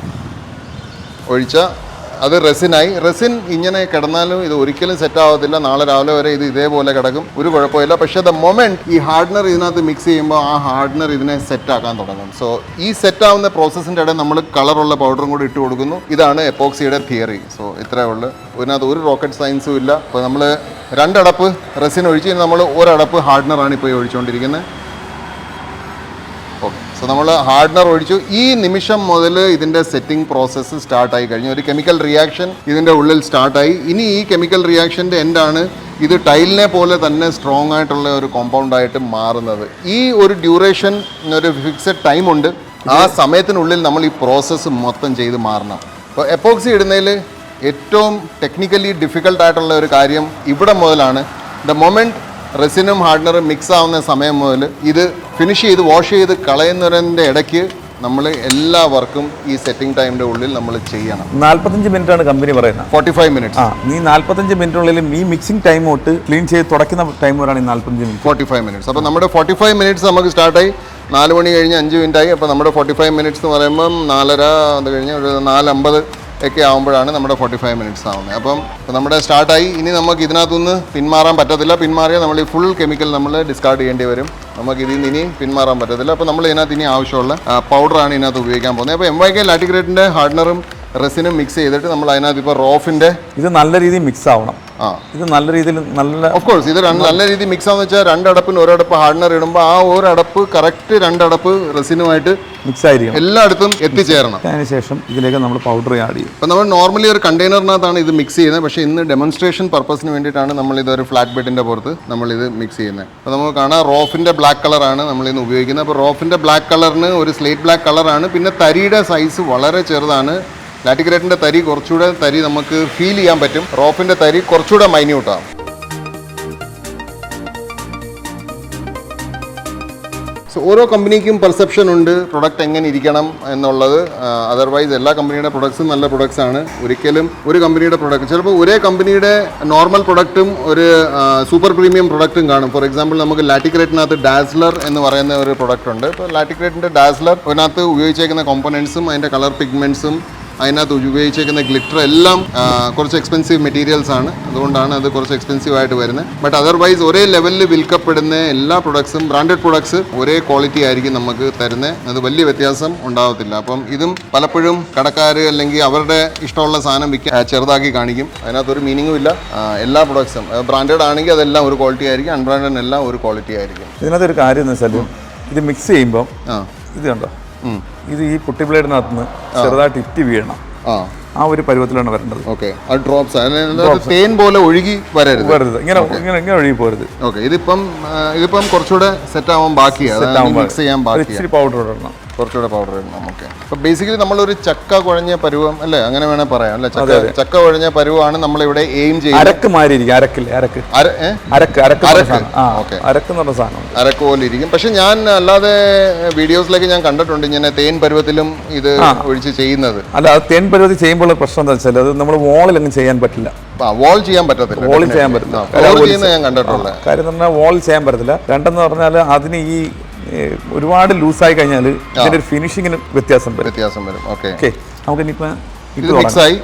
Speaker 1: ഒഴിച്ച അത് റെസിനായി. റെസിൻ ഇങ്ങനെ കിടന്നാലും ഇത് ഒരിക്കലും സെറ്റ് ആവത്തില്ല. നാളെ രാവിലെ വരെ ഇത് ഇതേപോലെ കിടക്കും, ഒരു കുഴപ്പമില്ല. പക്ഷേ ദ മൊമെന്റ് ഈ ഹാർഡനർ ഇതിനകത്ത് മിക്സ് ചെയ്യുമ്പോൾ ആ ഹാർഡനർ ഇതിനെ സെറ്റ് ആക്കാൻ തുടങ്ങും. സോ ഈ സെറ്റ് ആവുന്ന പ്രോസസ്സിൻ്റെ ഇടയിൽ നമ്മൾ കളറുള്ള പൗഡറും കൂടി ഇട്ട് കൊടുക്കുന്നു. ഇതാണ് എപ്പോക്സിയുടെ തിയറി. സോ ഇത്രയേ ഉള്ളൂ. ഇതിനകത്ത് ഒരു റോക്കറ്റ് സയൻസും ഇല്ല. ഇപ്പോൾ നമ്മൾ 2 അടപ്പ് റെസിൻ ഒഴിച്ച് നമ്മൾ 1 അടപ്പ് ഹാർഡനറാണ് ഇപ്പോൾ ഒഴിച്ചുകൊണ്ടിരിക്കുന്നത്. ഓക്കെ. സോ നമ്മൾ ഹാർഡനർ ഒഴിച്ചു. ഈ നിമിഷം മുതൽ ഇതിൻ്റെ സെറ്റിംഗ് പ്രോസസ്സ് സ്റ്റാർട്ടായി കഴിഞ്ഞു. ഒരു കെമിക്കൽ റിയാക്ഷൻ ഇതിൻ്റെ ഉള്ളിൽ സ്റ്റാർട്ടായി. ഇനി ഈ കെമിക്കൽ റിയാക്ഷൻ്റെ എൻഡാണ് ഇത് ടൈലിനെ പോലെ തന്നെ സ്ട്രോങ് ആയിട്ടുള്ള ഒരു കോമ്പൗണ്ടായിട്ട് മാറുന്നത്. ഈ ഒരു ഡ്യൂറേഷൻ, ഒരു ഫിക്സഡ് ടൈമുണ്ട്. ആ സമയത്തിനുള്ളിൽ നമ്മൾ ഈ പ്രോസസ്സ് മൊത്തം ചെയ്ത് മാറണം. അപ്പോൾ എപ്പോക്സി ഇടുന്നതിൽ ഏറ്റവും ടെക്നിക്കലി ഡിഫിക്കൽട്ടായിട്ടുള്ള ഒരു കാര്യം ഇവിടെ മുതലാണ്. ദ മൊമെൻറ്റ് റെസിനും ഹാർഡനറും മിക്സ് ആവുന്ന സമയം മുതൽ ഇത് ഫിനിഷ് ചെയ്ത് വാഷ് ചെയ്ത് കളയുന്നതിൻ്റെ ഇടയ്ക്ക് നമ്മൾ എല്ലാ വർക്കും ഈ സെറ്റിംഗ് ടൈമിൻ്റെ ഉള്ളിൽ നമ്മൾ ചെയ്യണം.
Speaker 2: 45 മിനിറ്റ് ആണ് കമ്പനി പറയുന്നത്.
Speaker 1: 45 മിനിറ്റ്സ്.
Speaker 2: നീ 45 മിനിറ്റിനുള്ളിൽ ഈ മിക്സിംഗ് ടൈം തൊട്ട് ക്ലീൻ ചെയ്ത് തുടക്കുന്ന ടൈം വരെയാണ് ഈ
Speaker 1: 45 മിനിറ്റ്സ്. അപ്പോൾ നമ്മുടെ 45 മിനിറ്റ്സ് നമുക്ക് സ്റ്റാർട്ടായി. 4 മണി കഴിഞ്ഞ് 5 മിനിറ്റായി. അപ്പോൾ നമ്മുടെ 45 മിനിറ്റ്സ് എന്ന് പറയുമ്പം 4:30 അത് കഴിഞ്ഞ് ഒരു 4:50 ഒക്കെ ആകുമ്പോഴാണ് നമ്മുടെ 45 മിനിറ്റ്സ് ആവുന്നത്. അപ്പം നമ്മുടെ സ്റ്റാർട്ടായി. ഇനി നമുക്ക് ഇതിനകത്തുനിന്ന് പിന്മാറാൻ പറ്റത്തില്ല. പിന്മാറിയാൽ നമ്മൾ ഈ ഫുൾ കെമിക്കൽ നമ്മൾ ഡിസ്കാർഡ് ചെയ്യേണ്ടി വരും. നമുക്ക് ഇതിൽ നിന്ന് ഇനി പിന്മാറാൻ പറ്റത്തില്ല. അപ്പോൾ നമ്മൾ ഇതിനകത്ത് ഇനി ആവശ്യമുള്ള പൗഡറാണ് ഇതിനകത്ത് ഉപയോഗിക്കാൻ പോകുന്നത്. അപ്പോൾ MYK ലാറ്റിഗ്രേറ്റിൻ്റെ ഹാർഡനറും റെസിനും മിക്സ് ചെയ്തിട്ട് നമ്മൾ അതിനകത്ത് ഇപ്പോൾ റോഫിൻ്റെ
Speaker 2: ഇത് നല്ല രീതിയിൽ മിക്സ് ആവണം. ഇത് നല്ല രീതിയിൽ ഓഫ്
Speaker 1: കോഴ്സ് ഇത് നല്ല രീതിയിൽ മിക്സ് ആണെന്ന് വെച്ചാൽ 2 അടപ്പിന് 1 അടപ്പ് ഹാർഡനർ ഇടുമ്പോൾ ആ 1 അടപ്പ് കറക്റ്റ് 2 അടപ്പ് റെസിനുമായിട്ട്
Speaker 2: മിക്സ് ആയിരിക്കും,
Speaker 1: എല്ലായിടത്തും എത്തിച്ചേരണം.
Speaker 2: അതിനുശേഷം ഇതിലേക്ക് നമ്മൾ പൗഡർ ആഡ് ചെയ്യും.
Speaker 1: അപ്പോൾ നമ്മൾ നോർമലി ഒരു കണ്ടെയ്നറിനകത്താണ് ഇത് മിക്സ് ചെയ്യുന്നത്. പക്ഷേ ഇന്ന് ഡെമോൺസ്ട്രേഷൻ പർപ്പസിന് വേണ്ടിയിട്ടാണ് നമ്മൾ ഇതൊരു ഫ്ലാറ്റ് ബെഡിൻ്റെ പുറത്ത് നമ്മളിത് മിക്സ് ചെയ്യുന്നത്. അപ്പോൾ നമുക്ക് കാണാം റോഫിൻ്റെ ബ്ലാക്ക് കളറാണ് നമ്മളിന്ന് ഉപയോഗിക്കുന്നത്. അപ്പോൾ റോഫിൻ്റെ ബ്ലാക്ക് കളറിന് ഒരു സ്ലേറ്റ് ബ്ലാക്ക് കളറാണ്. പിന്നെ തരിയുടെ സൈസ് വളരെ ചെറുതാണ്. ലാറ്റിഗ്രേറ്റിൻ്റെ കുറച്ചുകൂടെ തരി നമുക്ക് ഫീൽ ചെയ്യാൻ പറ്റും. റോഫിൻ്റെ തരി കുറച്ചുകൂടെ മൈന്യൂട്ടാണ്. സോ ഓരോ കമ്പനിക്കും പെർസെപ്ഷൻ ഉണ്ട് പ്രൊഡക്റ്റ് എങ്ങനെ ഇരിക്കണം എന്നുള്ളത്. അതർവൈസ് എല്ലാ കമ്പനിയുടെ പ്രൊഡക്ട്സും നല്ല പ്രൊഡക്ട്സ് ആണ്. ഒരിക്കലും ഒരു കമ്പനിയുടെ പ്രൊഡക്റ്റ് ചിലപ്പോൾ ഒരേ കമ്പനിയുടെ നോർമൽ പ്രൊഡക്റ്റും ഒരു സൂപ്പർ പ്രീമിയം പ്രൊഡക്റ്റും കാണും. ഫോർ എക്സാമ്പിൾ നമുക്ക് ലാറ്റിഗ്രേറ്റിനകത്ത് ഡാസ്ലർ എന്ന് പറയുന്ന ഒരു പ്രൊഡക്റ്റ് ഉണ്ട്. ഇപ്പോൾ ലാറ്റിഗ്രേറ്റിൻ്റെ ഡാസ്ലർ അതിനകത്ത് ഉപയോഗിച്ചേക്കുന്ന കോമ്പണൻസും അതിൻ്റെ കളർ പിഗ്മെൻറ്റ്സും അതിനകത്ത് ഉപയോഗിച്ചേക്കുന്ന ഗ്ലിറ്റർ എല്ലാം കുറച്ച് എക്സ്പെൻസീവ് മെറ്റീരിയൽസ് ആണ്. അതുകൊണ്ടാണ് അത് കുറച്ച് എക്സ്പെൻസീവ് ആയിട്ട് വരുന്നത്. ബട്ട് അതർവൈസ് ഒരേ ലെവലിൽ വിൽക്കപ്പെടുന്ന എല്ലാ പ്രൊഡക്ട്സും ബ്രാൻഡഡ് പ്രൊഡക്ട്സ് ഒരേ ക്വാളിറ്റി ആയിരിക്കും നമുക്ക് തരുന്നത്. അത് വലിയ വ്യത്യാസം ഉണ്ടാവത്തില്ല. അപ്പം ഇതും പലപ്പോഴും കടക്കാർ അല്ലെങ്കിൽ അവരുടെ ഇഷ്ടമുള്ള സാധനം ചെറുതാക്കി കാണിക്കും. അതിനകത്തൊരു മീനിങ്ങും ഇല്ല. എല്ലാ പ്രൊഡക്ട്സും ബ്രാൻഡഡ് ആണെങ്കിൽ അതെല്ലാം ഒരു ക്വാളിറ്റി ആയിരിക്കും, അൺബ്രാൻഡഡ് എല്ലാം ഒരു ക്വാളിറ്റി ആയിരിക്കും.
Speaker 2: ഇതിനകത്തൊരു കാര്യം എന്ന് വെച്ചാൽ ഇത് മിക്സ് ചെയ്യുമ്പോൾ ഇത് കണ്ടോ, ഇത് ഈ കുട്ടി ബ്ലേഡിനകത്ത് നിന്ന് ചെറുതായിട്ട് ഇറ്റി വീഴണം. ആ ഒരു പരുവത്തിലാണ് വരേണ്ടത്.
Speaker 1: ഓക്കെ, അത് ഡ്രോപ്സ് തേൻ പോലെ ഒഴുകി വരരുത്.
Speaker 2: ഇങ്ങനെ ഒഴുകി പോരുത്.
Speaker 1: ഓക്കെ, ഇതിപ്പം കുറച്ചുകൂടെ സെറ്റ് ആവാൻ ബാക്കിയാണ്, മിക്സ് ചെയ്യാൻ ബാക്കി.
Speaker 2: ഇച്ചിരി പൗഡർ ഇടണം,
Speaker 1: കുറച്ചുകൂടെ പൗഡർ ഇടണം. ഓക്കെ, അപ്പോൾ ബേസിക്കലി നമ്മളൊരു ചക്ക കുഴഞ്ഞ പരുവം അല്ലേ, അങ്ങനെ വേണേൽ പറയാം അല്ലേ. ചക്ക കുഴഞ്ഞ പരുവാണ് നമ്മളിവിടെ എയിം ചെയ്യുന്നത്.
Speaker 2: അരക്ക് മാറി ഇരിക്കും, അരക്ക് എന്ന് പറഞ്ഞ സാധനം
Speaker 1: അരക്ക് പോലെ ഇരിക്കും. പക്ഷെ ഞാൻ അല്ലാതെ വീഡിയോസിലേക്ക് ഞാൻ കണ്ടിട്ടുണ്ട് ഇങ്ങനെ തേൻ പരുവത്തിലും ഇത് ഒഴിച്ച് ചെയ്യുന്നത്.
Speaker 2: അല്ല, അത് തേൻ പരുവത്തിൽ ചെയ്യുമ്പോൾ പ്രശ്നം എന്താ വെച്ചാൽ അത് നമ്മൾ വോളിൽ അങ്ങ് ചെയ്യാൻ പറ്റില്ല.
Speaker 1: വോൾ ചെയ്യാൻ പറ്റത്തില്ല. ഞാൻ കണ്ടിട്ടുള്ള
Speaker 2: കാര്യം പറഞ്ഞാൽ വോൾ ചെയ്യാൻ പറ്റത്തില്ല. രണ്ടെന്ന് പറഞ്ഞാൽ അതിന് ഈ ഒരുപാട് ലൂസായി കഴിഞ്ഞാൽ ഇതിന്റെ ഒരു ഫിനിഷിങ്ങിന് വ്യത്യാസം വരും. ഓക്കെ, നമുക്ക് ഇനിയിപ്പോ
Speaker 1: മിക്സ് ആയി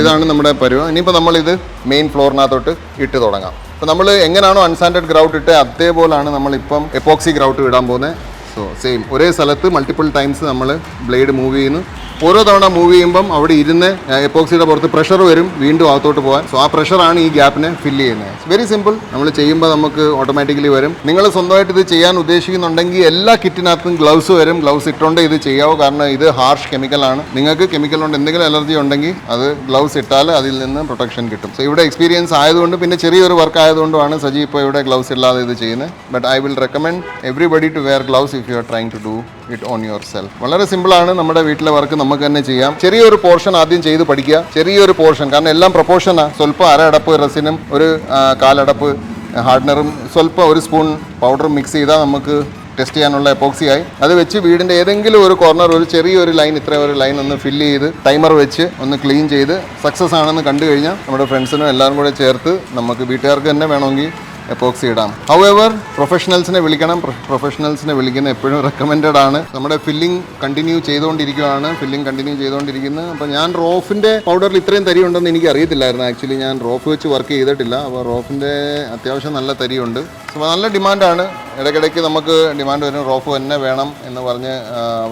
Speaker 1: ഇതാണ് നമ്മുടെ പരുവം. ഇനിയിപ്പോൾ നമ്മളിത് മെയിൻ ഫ്ലോറിനകത്തോട്ട് ഇട്ട് തുടങ്ങാം. അപ്പോൾ നമ്മൾ എങ്ങനെയാണോ അൺസാൻഡഡ് ഗ്രൗട്ട് ഇട്ട് അതേപോലെയാണ് നമ്മളിപ്പം എപ്പോക്സി ഗ്രൗട്ട് ഇടാൻ പോകുന്നത്. സോ സോ സെയിം ഒരേ സ്ഥലത്ത് മൾട്ടിപ്പിൾ ടൈംസ് നമ്മൾ ബ്ലേഡ് മൂവ് ചെയ്യുന്നു. ഓരോ തവണ മൂവ് ചെയ്യുമ്പം അവിടെ ഇരുന്ന് എപ്പോക്സിയുടെ പുറത്ത് പ്രഷർ വരും വീണ്ടും അകത്തോട്ട് പോകാൻ. സോ ആ പ്രഷറാണ് ഈ ഗ്യാപ്പിനെ ഫില്ല് ചെയ്യുന്നത്. Very simple. നമ്മൾ ചെയ്യുമ്പോൾ നമുക്ക് ഓട്ടോമാറ്റിക്കലി വരും. നിങ്ങൾ സ്വന്തമായിട്ട് ഇത് ചെയ്യാൻ ഉദ്ദേശിക്കുന്നുണ്ടെങ്കിൽ എല്ലാ കിറ്റിനകത്തും ഗ്ലൗസ് വരും. ഗ്ലൗസ് ഇട്ടുകൊണ്ട് ഇത് ചെയ്യാവോ, കാരണം ഇത് ഹാർഷ് കെമിക്കലാണ്. നിങ്ങൾക്ക് കെമിക്കൽ കൊണ്ട് എന്തെങ്കിലും അലർജി ഉണ്ടെങ്കിൽ അത് ഗ്ലൗസ് ഇട്ടാൽ അതിൽ നിന്ന് പ്രൊട്ടക്ഷൻ കിട്ടും. സോ ഇവിടെ എക്സ്പീരിയൻസ് ആയതുകൊണ്ട് പിന്നെ ചെറിയൊരു വർക്ക് ആയതുകൊണ്ടാണ് സജി ഇപ്പോൾ ഇവിടെ ഗ്ലൗസ് ഇല്ലാതെ ഇത് ചെയ്യുന്നത്. But I will recommend everybody to wear gloves if you are trying to do it on yourself. വളരെ സിമ്പിളാണ്. നമ്മുടെ വീട്ടിലെ വർക്ക് നമുക്ക് തന്നെ ചെയ്യാം. ചെറിയൊരു പോർഷൻ ആദ്യം ചെയ്ത് പഠിക്കുക. ചെറിയൊരു പോർഷൻ, കാരണം എല്ലാം പ്രൊപ്പോർഷനാണ്. സ്വല്പം അരടപ്പ് റെസിനും ഒരു കാലടപ്പ് ഹാർഡ്നറും സ്വല്പം ഒരു സ്പൂൺ പൗഡറും മിക്സ് ചെയ്താൽ നമുക്ക് ടെസ്റ്റ് ചെയ്യാനുള്ള എപ്പോക്സിയായി. അത് വെച്ച് വീടിൻ്റെ ഏതെങ്കിലും ഒരു കോർണർ ഒരു ചെറിയൊരു ലൈൻ, ഇത്ര ഒരു ലൈൻ ഒന്ന് ഫില്ല് ചെയ്ത് ടൈമർ വെച്ച് ഒന്ന് ക്ലീൻ ചെയ്ത് സക്സസ് ആണെന്ന് കണ്ടു കഴിഞ്ഞാൽ നമ്മുടെ ഫ്രണ്ട്സിനും എല്ലാവരും കൂടെ ചേർത്ത് നമുക്ക് വീട്ടുകാർക്ക് തന്നെ വേണമെങ്കിൽ എപ്പോക്സി ഇടാം. ഹൗഎവർ പ്രൊഫഷണൽസിനെ വിളിക്കണം. പ്രൊഫഷണൽസിനെ വിളിക്കുന്നത് എപ്പോഴും റെക്കമെൻഡഡ് ആണ്. നമ്മുടെ ഫില്ലിംഗ് കണ്ടിന്യൂ ചെയ്തുകൊണ്ടിരിക്കുകയാണ്. അപ്പോൾ ഞാൻ റോഫിൻ്റെ പൗഡറിൽ ഇത്രയും തരി ഉണ്ടെന്ന് എനിക്ക് അറിയത്തില്ലായിരുന്നു. ആക്ച്വലി ഞാൻ റോഫ് വെച്ച് വർക്ക് ചെയ്തിട്ടില്ല. അപ്പോൾ റോഫിൻ്റെ അത്യാവശ്യം നല്ല തരിയുണ്ട്. അപ്പോൾ നല്ല ഡിമാൻഡാണ്. ഇടയ്ക്കിടയ്ക്ക് നമുക്ക് ഡിമാൻഡ് വരും, റോഫ് തന്നെ വേണം എന്ന് പറഞ്ഞ്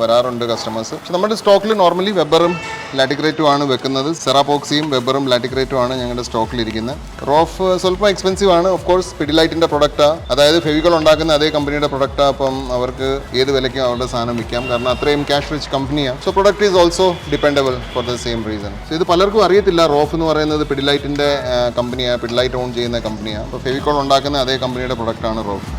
Speaker 1: വരാറുണ്ട് കസ്റ്റമേഴ്സ്. പക്ഷെ നമ്മുടെ സ്റ്റോക്കിൽ നോർമലി വെബറും ലാറ്റിഗ്രേറ്റും ആണ് വെക്കുന്നത്. സെറാപോക്സിയും വെബറും ലാറ്റിഗ്രേറ്റും ആണ് ഞങ്ങളുടെ സ്റ്റോക്കിലിരിക്കുന്നത്. റോഫ് സ്വല്പം എക്സ്പെൻസീവ് ആണ്. ഓഫ് കോഴ്സ് പിഡിലൈറ്റിൻ്റെ പ്രൊഡക്റ്റാണ്, അതായത് ഫെവിക്കോൾ ഉണ്ടാക്കുന്ന അതേ കമ്പനിയുടെ പ്രൊഡക്റ്റാണ്. അപ്പം അവർക്ക് ഏത് വിലയ്ക്കും അവരുടെ സാധനം വിൽക്കാം, കാരണം അത്രയും ക്യാഷ് റിച്ച് കമ്പനിയാണ്. So product is also dependable for the same reason. So ഇത് പലർക്കും അറിയത്തില്ല. റോഫ് എന്ന് പറയുന്നത് പിഡിലൈറ്റിൻ്റെ കമ്പനിയാണ്, പിഡിലൈറ്റ് ഓൺ ചെയ്യുന്ന കമ്പനിയാണ്. അപ്പോൾ ഫെവിക്കോൾ ഉണ്ടാക്കുന്ന അതേ കമ്പനിയുടെ പ്രൊഡക്റ്റാണ് റോഫ്.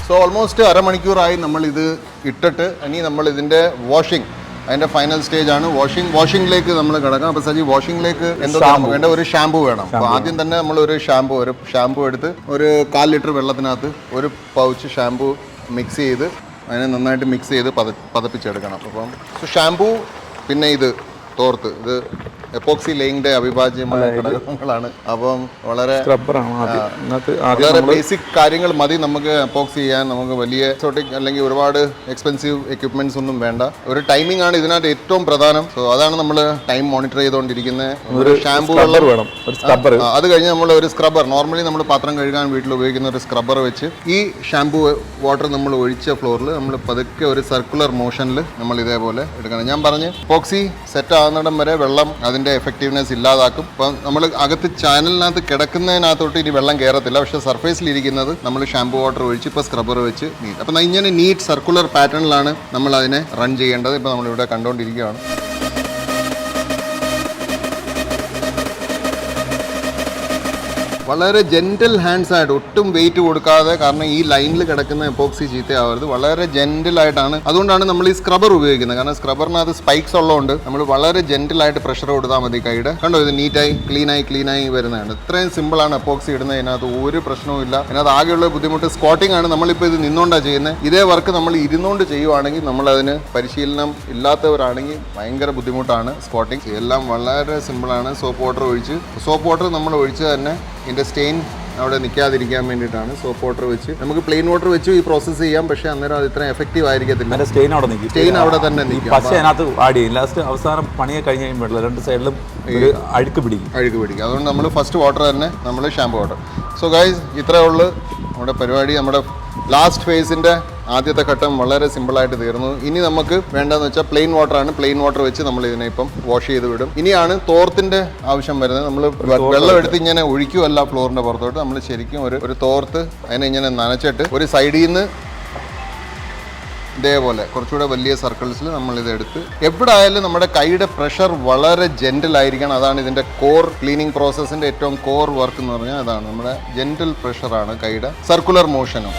Speaker 1: സോ ഓൾമോസ്റ്റ് അരമണിക്കൂറായി നമ്മളിത് ഇട്ടിട്ട് ഇനി നമ്മൾ ഇതിൻ്റെ വാഷിംഗ്, അതിൻ്റെ ഫൈനൽ സ്റ്റേജ് ആണ് വാഷിംഗിലേക്ക് നമ്മൾ കിടക്കാം. അപ്പോൾ സജി വാഷിംഗിലേക്ക് എന്തോ വേണ്ട, ഒരു ഷാമ്പു വേണം. അപ്പോൾ ആദ്യം തന്നെ നമ്മൾ ഒരു ഷാമ്പു എടുത്ത് ഒരു 1/4 ലിറ്റർ വെള്ളത്തിനകത്ത് ഒരു പൗച്ച് ഷാമ്പു മിക്സ് ചെയ്ത് അതിനെ നന്നായിട്ട് മിക്സ് ചെയ്ത് പതപ്പിച്ചെടുക്കണം. അപ്പം ഷാമ്പു, പിന്നെ ഇത് തോർത്ത്, ഇത് എപ്പോക്സി ലേയിങ്ങിന്റെ അവിഭാജ്യമായ ഘടകങ്ങളാണ്. അപ്പം വളരെ ബേസിക് കാര്യങ്ങൾ മതി നമുക്ക് എപ്പോക്സി ചെയ്യാൻ. നമുക്ക് വലിയ എക്സോട്ടിക് അല്ലെങ്കിൽ ഒരുപാട് എക്സ്പെൻസീവ് എക്യുപ്മെന്റ്സ് ഒന്നും വേണ്ട. ഒരു ടൈമിംഗ് ആണ് ഇതിനകത്ത് ഏറ്റവും പ്രധാനം. സോ അതാണ് നമ്മൾ ടൈം മോണിറ്റർ ചെയ്തുകൊണ്ടിരിക്കുന്നത്. ഒരു ഷാമ്പു വെള്ളം വേണം, അത് കഴിഞ്ഞ് നമ്മൾ ഒരു സ്ക്രബ്ബർ, നോർമലി നമ്മൾ പാത്രം കഴുകാൻ വീട്ടിൽ ഉപയോഗിക്കുന്ന ഒരു സ്ക്രബ്ബർ വെച്ച് ഈ ഷാമ്പു വാട്ടർ നമ്മൾ ഒഴിച്ച ഫ്ലോറിൽ നമ്മൾ പതുക്കെ ഒരു സർക്കുലർ മോഷനിൽ നമ്മൾ ഇതേപോലെ എടുക്കണം. ഞാൻ പറഞ്ഞ് എപ്പോക്സി സെറ്റ് ആകുന്നിടം വരെ വെള്ളം അതിൻ്റെ എഫക്റ്റീവ്നെസ് ഇല്ലാതാക്കും. അപ്പം നമ്മൾ അകത്ത് ചാനലിനകത്ത് കിടക്കുന്നതിനകത്തോട്ട് ഇനി വെള്ളം കയറത്തില്ല. പക്ഷേ സർഫേസിലിരിക്കുന്നത് നമ്മൾ ഷാമ്പു വാട്ടർ ഒഴിച്ച് ഇപ്പോൾ സ്ക്രബ്ബർ വെച്ച് നീറ്റ്. അപ്പം ഇങ്ങനെ നീറ്റ് സർക്കുലർ പാറ്റേണിലാണ് നമ്മൾ അതിനെ റൺ ചെയ്യേണ്ടത്. ഇപ്പോൾ നമ്മളിവിടെ കണ്ടുകൊണ്ടിരിക്കുകയാണ്. വളരെ ജെൻറ്റൽ ഹാൻഡ്സ് ആയിട്ട്, ഒട്ടും വെയിറ്റ് കൊടുക്കാതെ, കാരണം ഈ ലൈനിൽ കിടക്കുന്ന എപ്പോക്സി ചീത്തയാവരുത്. വളരെ ജെൻറ്റലായിട്ടാണ്, അതുകൊണ്ടാണ് നമ്മൾ ഈ സ്ക്രബ്ബർ ഉപയോഗിക്കുന്നത്. കാരണം സ്ക്രബ്ബറിനകത്ത് സ്പൈക്സ് ഉള്ളതുകൊണ്ട് നമ്മൾ വളരെ ജെൻറ്റലായിട്ട് പ്രഷർ കൊടുത്താൽ മതി കൈയുടെ. കണ്ടോ, ഇത് നീറ്റായി ക്ലീനായി വരുന്നതാണ്. ഇത്രയും സിമ്പിളാണ് എപ്പോക്സി ഇടുന്നത്. ഇതിനകത്ത് ഒരു പ്രശ്നവും ഇല്ല. ഇതിനകത്ത് ആകെയുള്ള ബുദ്ധിമുട്ട് സ്ക്വാട്ടിംഗ് ആണ്. നമ്മളിപ്പോൾ ഇത് നിന്നുകൊണ്ടാണ് ചെയ്യുന്നത്. ഇതേ വർക്ക് നമ്മൾ ഇരുന്നുകൊണ്ട് ചെയ്യുവാണെങ്കിൽ, നമ്മളതിന് പരിശീലനം ഇല്ലാത്തവരാണെങ്കിൽ ഭയങ്കര ബുദ്ധിമുട്ടാണ് സ്ക്വാട്ടിങ്. എല്ലാം വളരെ സിമ്പിളാണ്. സോപ്പ് വാട്ടർ നമ്മൾ ഒഴിച്ച് തന്നെ ഇതിൻ്റെ സ്റ്റെയിൻ അവിടെ നിൽക്കാതിരിക്കാൻ വേണ്ടിയിട്ടാണ് സോപ്പ് വാട്ടർ വെച്ച്. നമുക്ക് പ്ലെയിൻ വാട്ടർ വെച്ച് ഈ പ്രോസസ്സ് ചെയ്യാം, പക്ഷേ അന്നേരം അത് ഇത്ര എഫക്റ്റീവ് ആയിരിക്കത്തില്ല. സ്റ്റെയിൻ അവിടെ തന്നെ നിൽക്കും. പക്ഷേ അതിനകത്ത് ആഡ് ചെയ്യും. ലാസ്റ്റ് അവസാനം പണിയൊക്കെ കഴിഞ്ഞ് കഴിയുമ്പോൾ രണ്ട് സൈഡിലും അഴുക്ക് പിടിക്കും. അതുകൊണ്ട് നമ്മൾ ഫസ്റ്റ് വാട്ടർ തന്നെ നമ്മൾ ഷാമ്പു വാട്ടർ. സോ ഗൈസ്, ഇത്രയേ ഉള്ളൂ നമ്മുടെ പരിപാടി. നമ്മുടെ ലാസ്റ്റ് ഫേസിൻ്റെ ആദ്യത്തെ ഘട്ടം വളരെ സിമ്പിളായിട്ട് തീർന്നു. ഇനി നമുക്ക് വേണ്ടതെന്ന് വെച്ചാൽ പ്ലെയിൻ വാട്ടറാണ്. പ്ലെയിൻ വാട്ടർ വെച്ച് നമ്മൾ ഇതിനെ ഇപ്പം വാഷ് ചെയ്ത് വിടും. ഇനിയാണ് തോർത്തിൻ്റെ ആവശ്യം വരുന്നത്. നമ്മൾ വെള്ളം എടുത്ത് ഇങ്ങനെ ഒഴിക്കുമല്ല ഫ്ലോറിൻ്റെ പുറത്തോട്ട്. നമ്മൾ ശരിക്കും ഒരു തോർത്ത് അതിനെ ഇങ്ങനെ നനച്ചിട്ട് ഒരു സൈഡിൽ നിന്ന് ഇതേപോലെ കുറച്ചുകൂടെ വലിയ സർക്കിൾസിൽ നമ്മളിത് എടുത്ത്, എവിടെ ആയാലും നമ്മുടെ കൈയുടെ പ്രഷർ വളരെ ജെൻറ്റലായിരിക്കണം. അതാണ് ഇതിൻ്റെ കോർ ക്ലീനിങ് പ്രോസസ്സിൻ്റെ ഏറ്റവും കോർ വർക്ക് എന്ന് പറഞ്ഞാൽ അതാണ്. നമ്മുടെ ജെൻറ്റൽ പ്രഷറാണ് കൈയുടെ, സർക്കുലർ മോഷനും.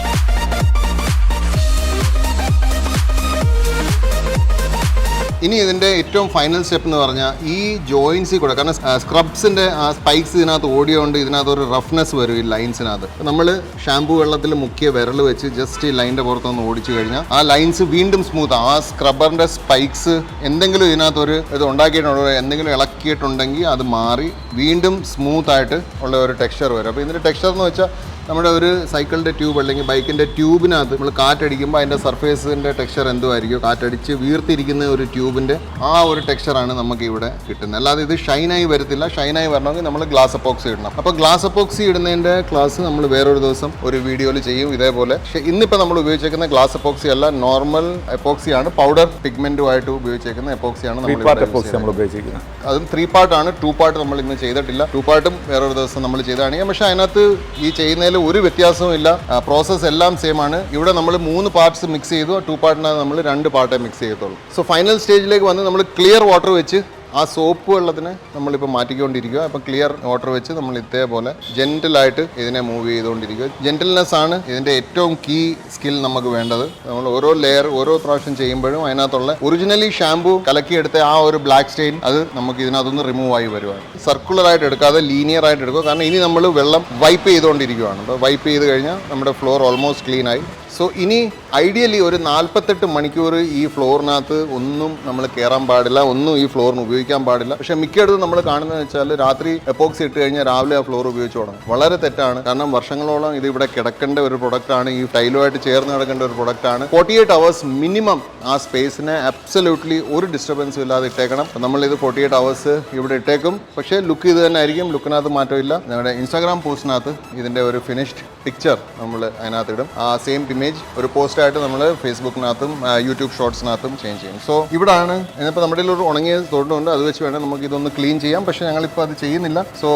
Speaker 1: ഇനി ഇതിൻ്റെ ഏറ്റവും ഫൈനൽ സ്റ്റെപ്പ് എന്ന് പറഞ്ഞാൽ ഈ ജോയിൻസിൽ കൂടെ, കാരണം സ്ക്രബ്സിൻ്റെ ആ സ്പൈക്സ് ഇതിനകത്ത് ഓടിയോണ്ട് ഇതിനകത്ത് ഒരു റഫ്നെസ് വരും ഈ ലൈൻസിനകത്ത്. നമ്മൾ ഷാമ്പു വെള്ളത്തിൽ മുക്കിയ വിരൽ വെച്ച് ജസ്റ്റ് ഈ ലൈനിൻ്റെ പുറത്തൊന്ന് ഓടിച്ചു കഴിഞ്ഞാൽ ആ ലൈൻസ് വീണ്ടും സ്മൂത്ത്. ആ സ്ക്രബ്ബറിൻ്റെ സ്പൈക്സ് എന്തെങ്കിലും ഇതിനകത്ത് ഇത് ഉണ്ടാക്കിയിട്ടുണ്ടോ, എന്തെങ്കിലും ഇളക്കിയിട്ടുണ്ടെങ്കിൽ അത് മാറി വീണ്ടും സ്മൂത്തായിട്ട് ഉള്ള ഒരു ടെക്സ്ചർ വരും. അപ്പോൾ ഇതിൻ്റെ ടെക്സ്ചർ എന്ന് വെച്ചാൽ നമ്മുടെ ഒരു സൈക്കിളിൻ്റെ ട്യൂബ് അല്ലെങ്കിൽ ബൈക്കിൻ്റെ ട്യൂബിനകത്ത് നമ്മൾ കാറ്റടിക്കുമ്പോൾ അതിൻ്റെ സർഫേസിൻ്റെ ടെക്സ്ചർ എന്തുമായിരിക്കും, കാറ്റടിച്ച് വീർത്തിരിക്കുന്ന ഒരു ട്യൂബിൻ്റെ ആ ഒരു ടെക്സ്ചറാണ് നമുക്ക് ഇവിടെ കിട്ടുന്നത്. അല്ലാതെ ഇത് ഷൈനായി വരത്തില്ല. ഷൈനായി വരണമെങ്കിൽ നമ്മൾ ഗ്ലാസ് എപ്പോക്സി ഇടണം. അപ്പോൾ ഗ്ലാസ് എപ്പോക്സി ഇടുന്നതിൻ്റെ ക്ലാസ് നമ്മൾ വേറൊരു ദിവസം ഒരു വീഡിയോയിൽ ചെയ്യും ഇതേപോലെ. പക്ഷേ ഇന്നിപ്പോൾ നമ്മൾ ഉപയോഗിച്ചേക്കുന്ന ഗ്ലാസ് എപ്പോക്സി അല്ല, നോർമൽ എപ്പോക്സിയാണ്, പൗഡർ പിഗ്മെൻറ്റുമായിട്ട് ഉപയോഗിച്ചേക്കുന്ന എപ്പോക്സിയാണ് നമ്മൾ
Speaker 2: ഉപയോഗിച്ചിരിക്കുന്നത്.
Speaker 1: അതും 3 പാർട്ടാണ്, 2 പാർട്ട് നമ്മൾ ഇന്ന് ചെയ്തിട്ടില്ല. 2 പാർട്ടും വേറൊരു ദിവസം നമ്മൾ ചെയ്തതാണ്. പക്ഷേ അതിനകത്ത് ഈ ചെയ്യുന്നതിൽ ഒരു വ്യത്യാസവും ഇല്ല, പ്രോസസ്സ് എല്ലാം സെയിം ആണ്. ഇവിടെ നമ്മൾ 3 പാർട്സ് മിക്സ് ചെയ്തു, 2 പാർട്ടിനകത്ത് നമ്മൾ 2 പാർട്ടേ മിക്സ് ചെയ്യത്തുള്ളൂ. സോ ഫൈനൽ സ്റ്റേജിലേക്ക് വന്ന് നമ്മൾ ക്ലിയർ വാട്ടർ വെച്ച് ആ സോപ്പ് വെള്ളത്തിനെ നമ്മളിപ്പോൾ മാറ്റിക്കൊണ്ടിരിക്കുക. അപ്പം ക്ലിയർ വാട്ടർ വെച്ച് നമ്മൾ ഇതേപോലെ ജെന്റിലായിട്ട് ഇതിനെ മൂവ് ചെയ്തുകൊണ്ടിരിക്കുക. ജെന്റിൽനെസ് ആണ് ഇതിൻ്റെ ഏറ്റവും കീ സ്കിൽ നമുക്ക് വേണ്ടത്. നമ്മൾ ഓരോ ലെയർ ഓരോ പ്രാവശ്യം ചെയ്യുമ്പോഴും അതിനകത്തുള്ള ഒറിജിനലി ഷാമ്പു കലക്കിയെടുത്ത ആ ഒരു ബ്ലാക്ക് സ്റ്റെയിൻ അത് നമുക്ക് ഇതിനകത്തൊന്ന് റിമൂവ് ആയി വരുവാണ്. സർക്കുലറായിട്ട് എടുക്കാതെ ലീനിയർ ആയിട്ട് എടുക്കുക. കാരണം ഇനി നമ്മൾ വെള്ളം വൈപ്പ് ചെയ്തുകൊണ്ടിരിക്കുകയാണ്. അപ്പോൾ വൈപ്പ് ചെയ്ത് കഴിഞ്ഞാൽ നമ്മുടെ ഫ്ലോർ ഓൾമോസ്റ്റ് ക്ലീൻ ആയി. സോ ഇനി ഐഡിയലി ഒരു 48 മണിക്കൂർ ഈ ഫ്ലോറിനകത്ത് ഒന്നും നമ്മൾ കയറാൻ പാടില്ല, ഒന്നും ഈ ഫ്ലോറിന് ഉപയോഗിക്കാൻ പാടില്ല. പക്ഷേ മിക്കയിടത്തും നമ്മൾ കാണുന്നത് വെച്ചാൽ രാത്രി എപ്പോക്സി ഇട്ട് കഴിഞ്ഞാൽ രാവിലെ ആ ഫ്ലോർ ഉപയോഗിച്ച് തുടങ്ങും. വളരെ തെറ്റാണ്. കാരണം വർഷങ്ങളോളം ഇത് ഇവിടെ കിടക്കേണ്ട ഒരു പ്രൊഡക്റ്റാണ്, ഈ ടൈലുമായിട്ട് ചേർന്ന് കിടക്കേണ്ട ഒരു പ്രൊഡക്റ്റാണ്. 48 hours മിനിമം ആ സ്പേസിനെ അബ്സല്യൂട്ട്ലി ഒരു ഡിസ്റ്റർബൻസും ഇല്ലാതെ ഇട്ടേക്കണം. നമ്മളിത് 48 hours ഇവിടെ ഇട്ടേക്കും. പക്ഷേ ലുക്ക് ഇത് തന്നെ ആയിരിക്കും, ലുക്കിനകത്ത് മാറ്റമില്ല. ഞങ്ങളുടെ ഇൻസ്റ്റാഗ്രാം പോസ്റ്റിനകത്ത് ഇതിൻ്റെ ഒരു ഫിനിഷ്ഡ് പിക്ചർ നമ്മൾ അതിനകത്ത് ഇടും. ആ സെയിം ഇമേജ് ഒരു പോസ്റ്റായിട്ട് നമ്മൾ ഫേസ്ബുക്കിനകത്തും യൂട്യൂബ് ഷോർട്സിനകത്തും ചേഞ്ച് ചെയ്യും. സോ ഇവിടാണ് ഇന്നിപ്പോൾ നമ്മുടെ ഒരു ഉണങ്ങിയ തോണ്ടുണ്ട്, അത് വെച്ച് വേണം നമുക്ക് ഇതൊന്ന് ക്ലീൻ ചെയ്യാം. പക്ഷേ ഞങ്ങളിപ്പോൾ അത് ചെയ്യുന്നില്ല. സോ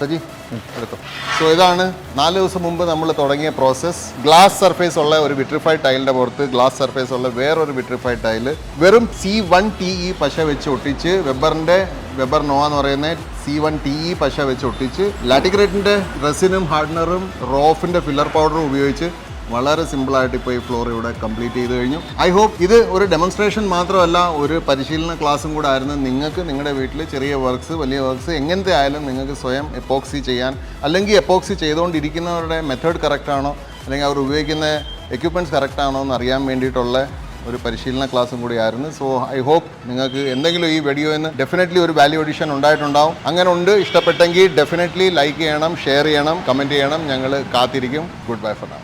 Speaker 1: സജി എടുത്തു. സോ ഇതാണ് 4 ദിവസം മുമ്പ് നമ്മൾ തുടങ്ങിയ പ്രോസസ്സ്. ഗ്ലാസ് സർഫേസ് ഉള്ള ഒരു വിട്രിഫൈഡ് ടൈലിൻ്റെ പുറത്ത് ഗ്ലാസ് സർഫേസ് ഉള്ള വേറൊരു വിട്രിഫൈഡ് ടൈല് വെറും C1TE പശ വെച്ച് ഒട്ടിച്ച്, വെബർ നോവ എന്ന് പറയുന്ന C1TE പശ വെച്ച് ഒട്ടിച്ച്, ലാറ്റിഗ്രേറ്റിൻ്റെ റെസിനും ഹാർഡനറും റോഫിൻ്റെ ഫില്ലർ പൗഡറും ഉപയോഗിച്ച് വളരെ സിമ്പിളായിട്ട് ഇപ്പോൾ ഈ ഫ്ലോർ ഇവിടെ കംപ്ലീറ്റ് ചെയ്ത് കഴിഞ്ഞു. ഐ ഹോപ്പ് ഇത് ഒരു ഡെമോൺസ്ട്രേഷൻ മാത്രമല്ല, ഒരു പരിശീലന ക്ലാസ്സും കൂടെ ആയിരുന്നു. നിങ്ങൾക്ക് നിങ്ങളുടെ വീട്ടിൽ ചെറിയ വർക്ക്സ് വലിയ വർക്ക്സ് എങ്ങനത്തെ ആയാലും നിങ്ങൾക്ക് സ്വയം എപ്പോക്സി ചെയ്യാൻ, അല്ലെങ്കിൽ എപ്പോക്സി ചെയ്തുകൊണ്ടിരിക്കുന്നവരുടെ മെത്തേഡ് കറക്റ്റാണോ അല്ലെങ്കിൽ അവർ ഉപയോഗിക്കുന്ന എക്യുപ്മെൻറ്റ്സ് കറക്റ്റാണോ എന്ന് അറിയാൻ വേണ്ടിയിട്ടുള്ള ഒരു പരിശീലന ക്ലാസ്സും കൂടിയായിരുന്നു. സോ ഐ ഹോപ്പ് നിങ്ങൾക്ക് എന്തെങ്കിലും ഈ വീഡിയോയിൽ നിന്ന് ഡെഫിനറ്റ്ലി ഒരു വാല്യൂ അഡീഷൻ ഉണ്ടായിട്ടുണ്ടാവും. അങ്ങനെ ഉണ്ട്, ഇഷ്ടപ്പെട്ടെങ്കിൽ ഡെഫിനറ്റ്ലി ലൈക്ക് ചെയ്യണം, ഷെയർ ചെയ്യണം, കമൻറ്റ് ചെയ്യണം. ഞങ്ങൾ കാത്തിരിക്കും. Good bye for now.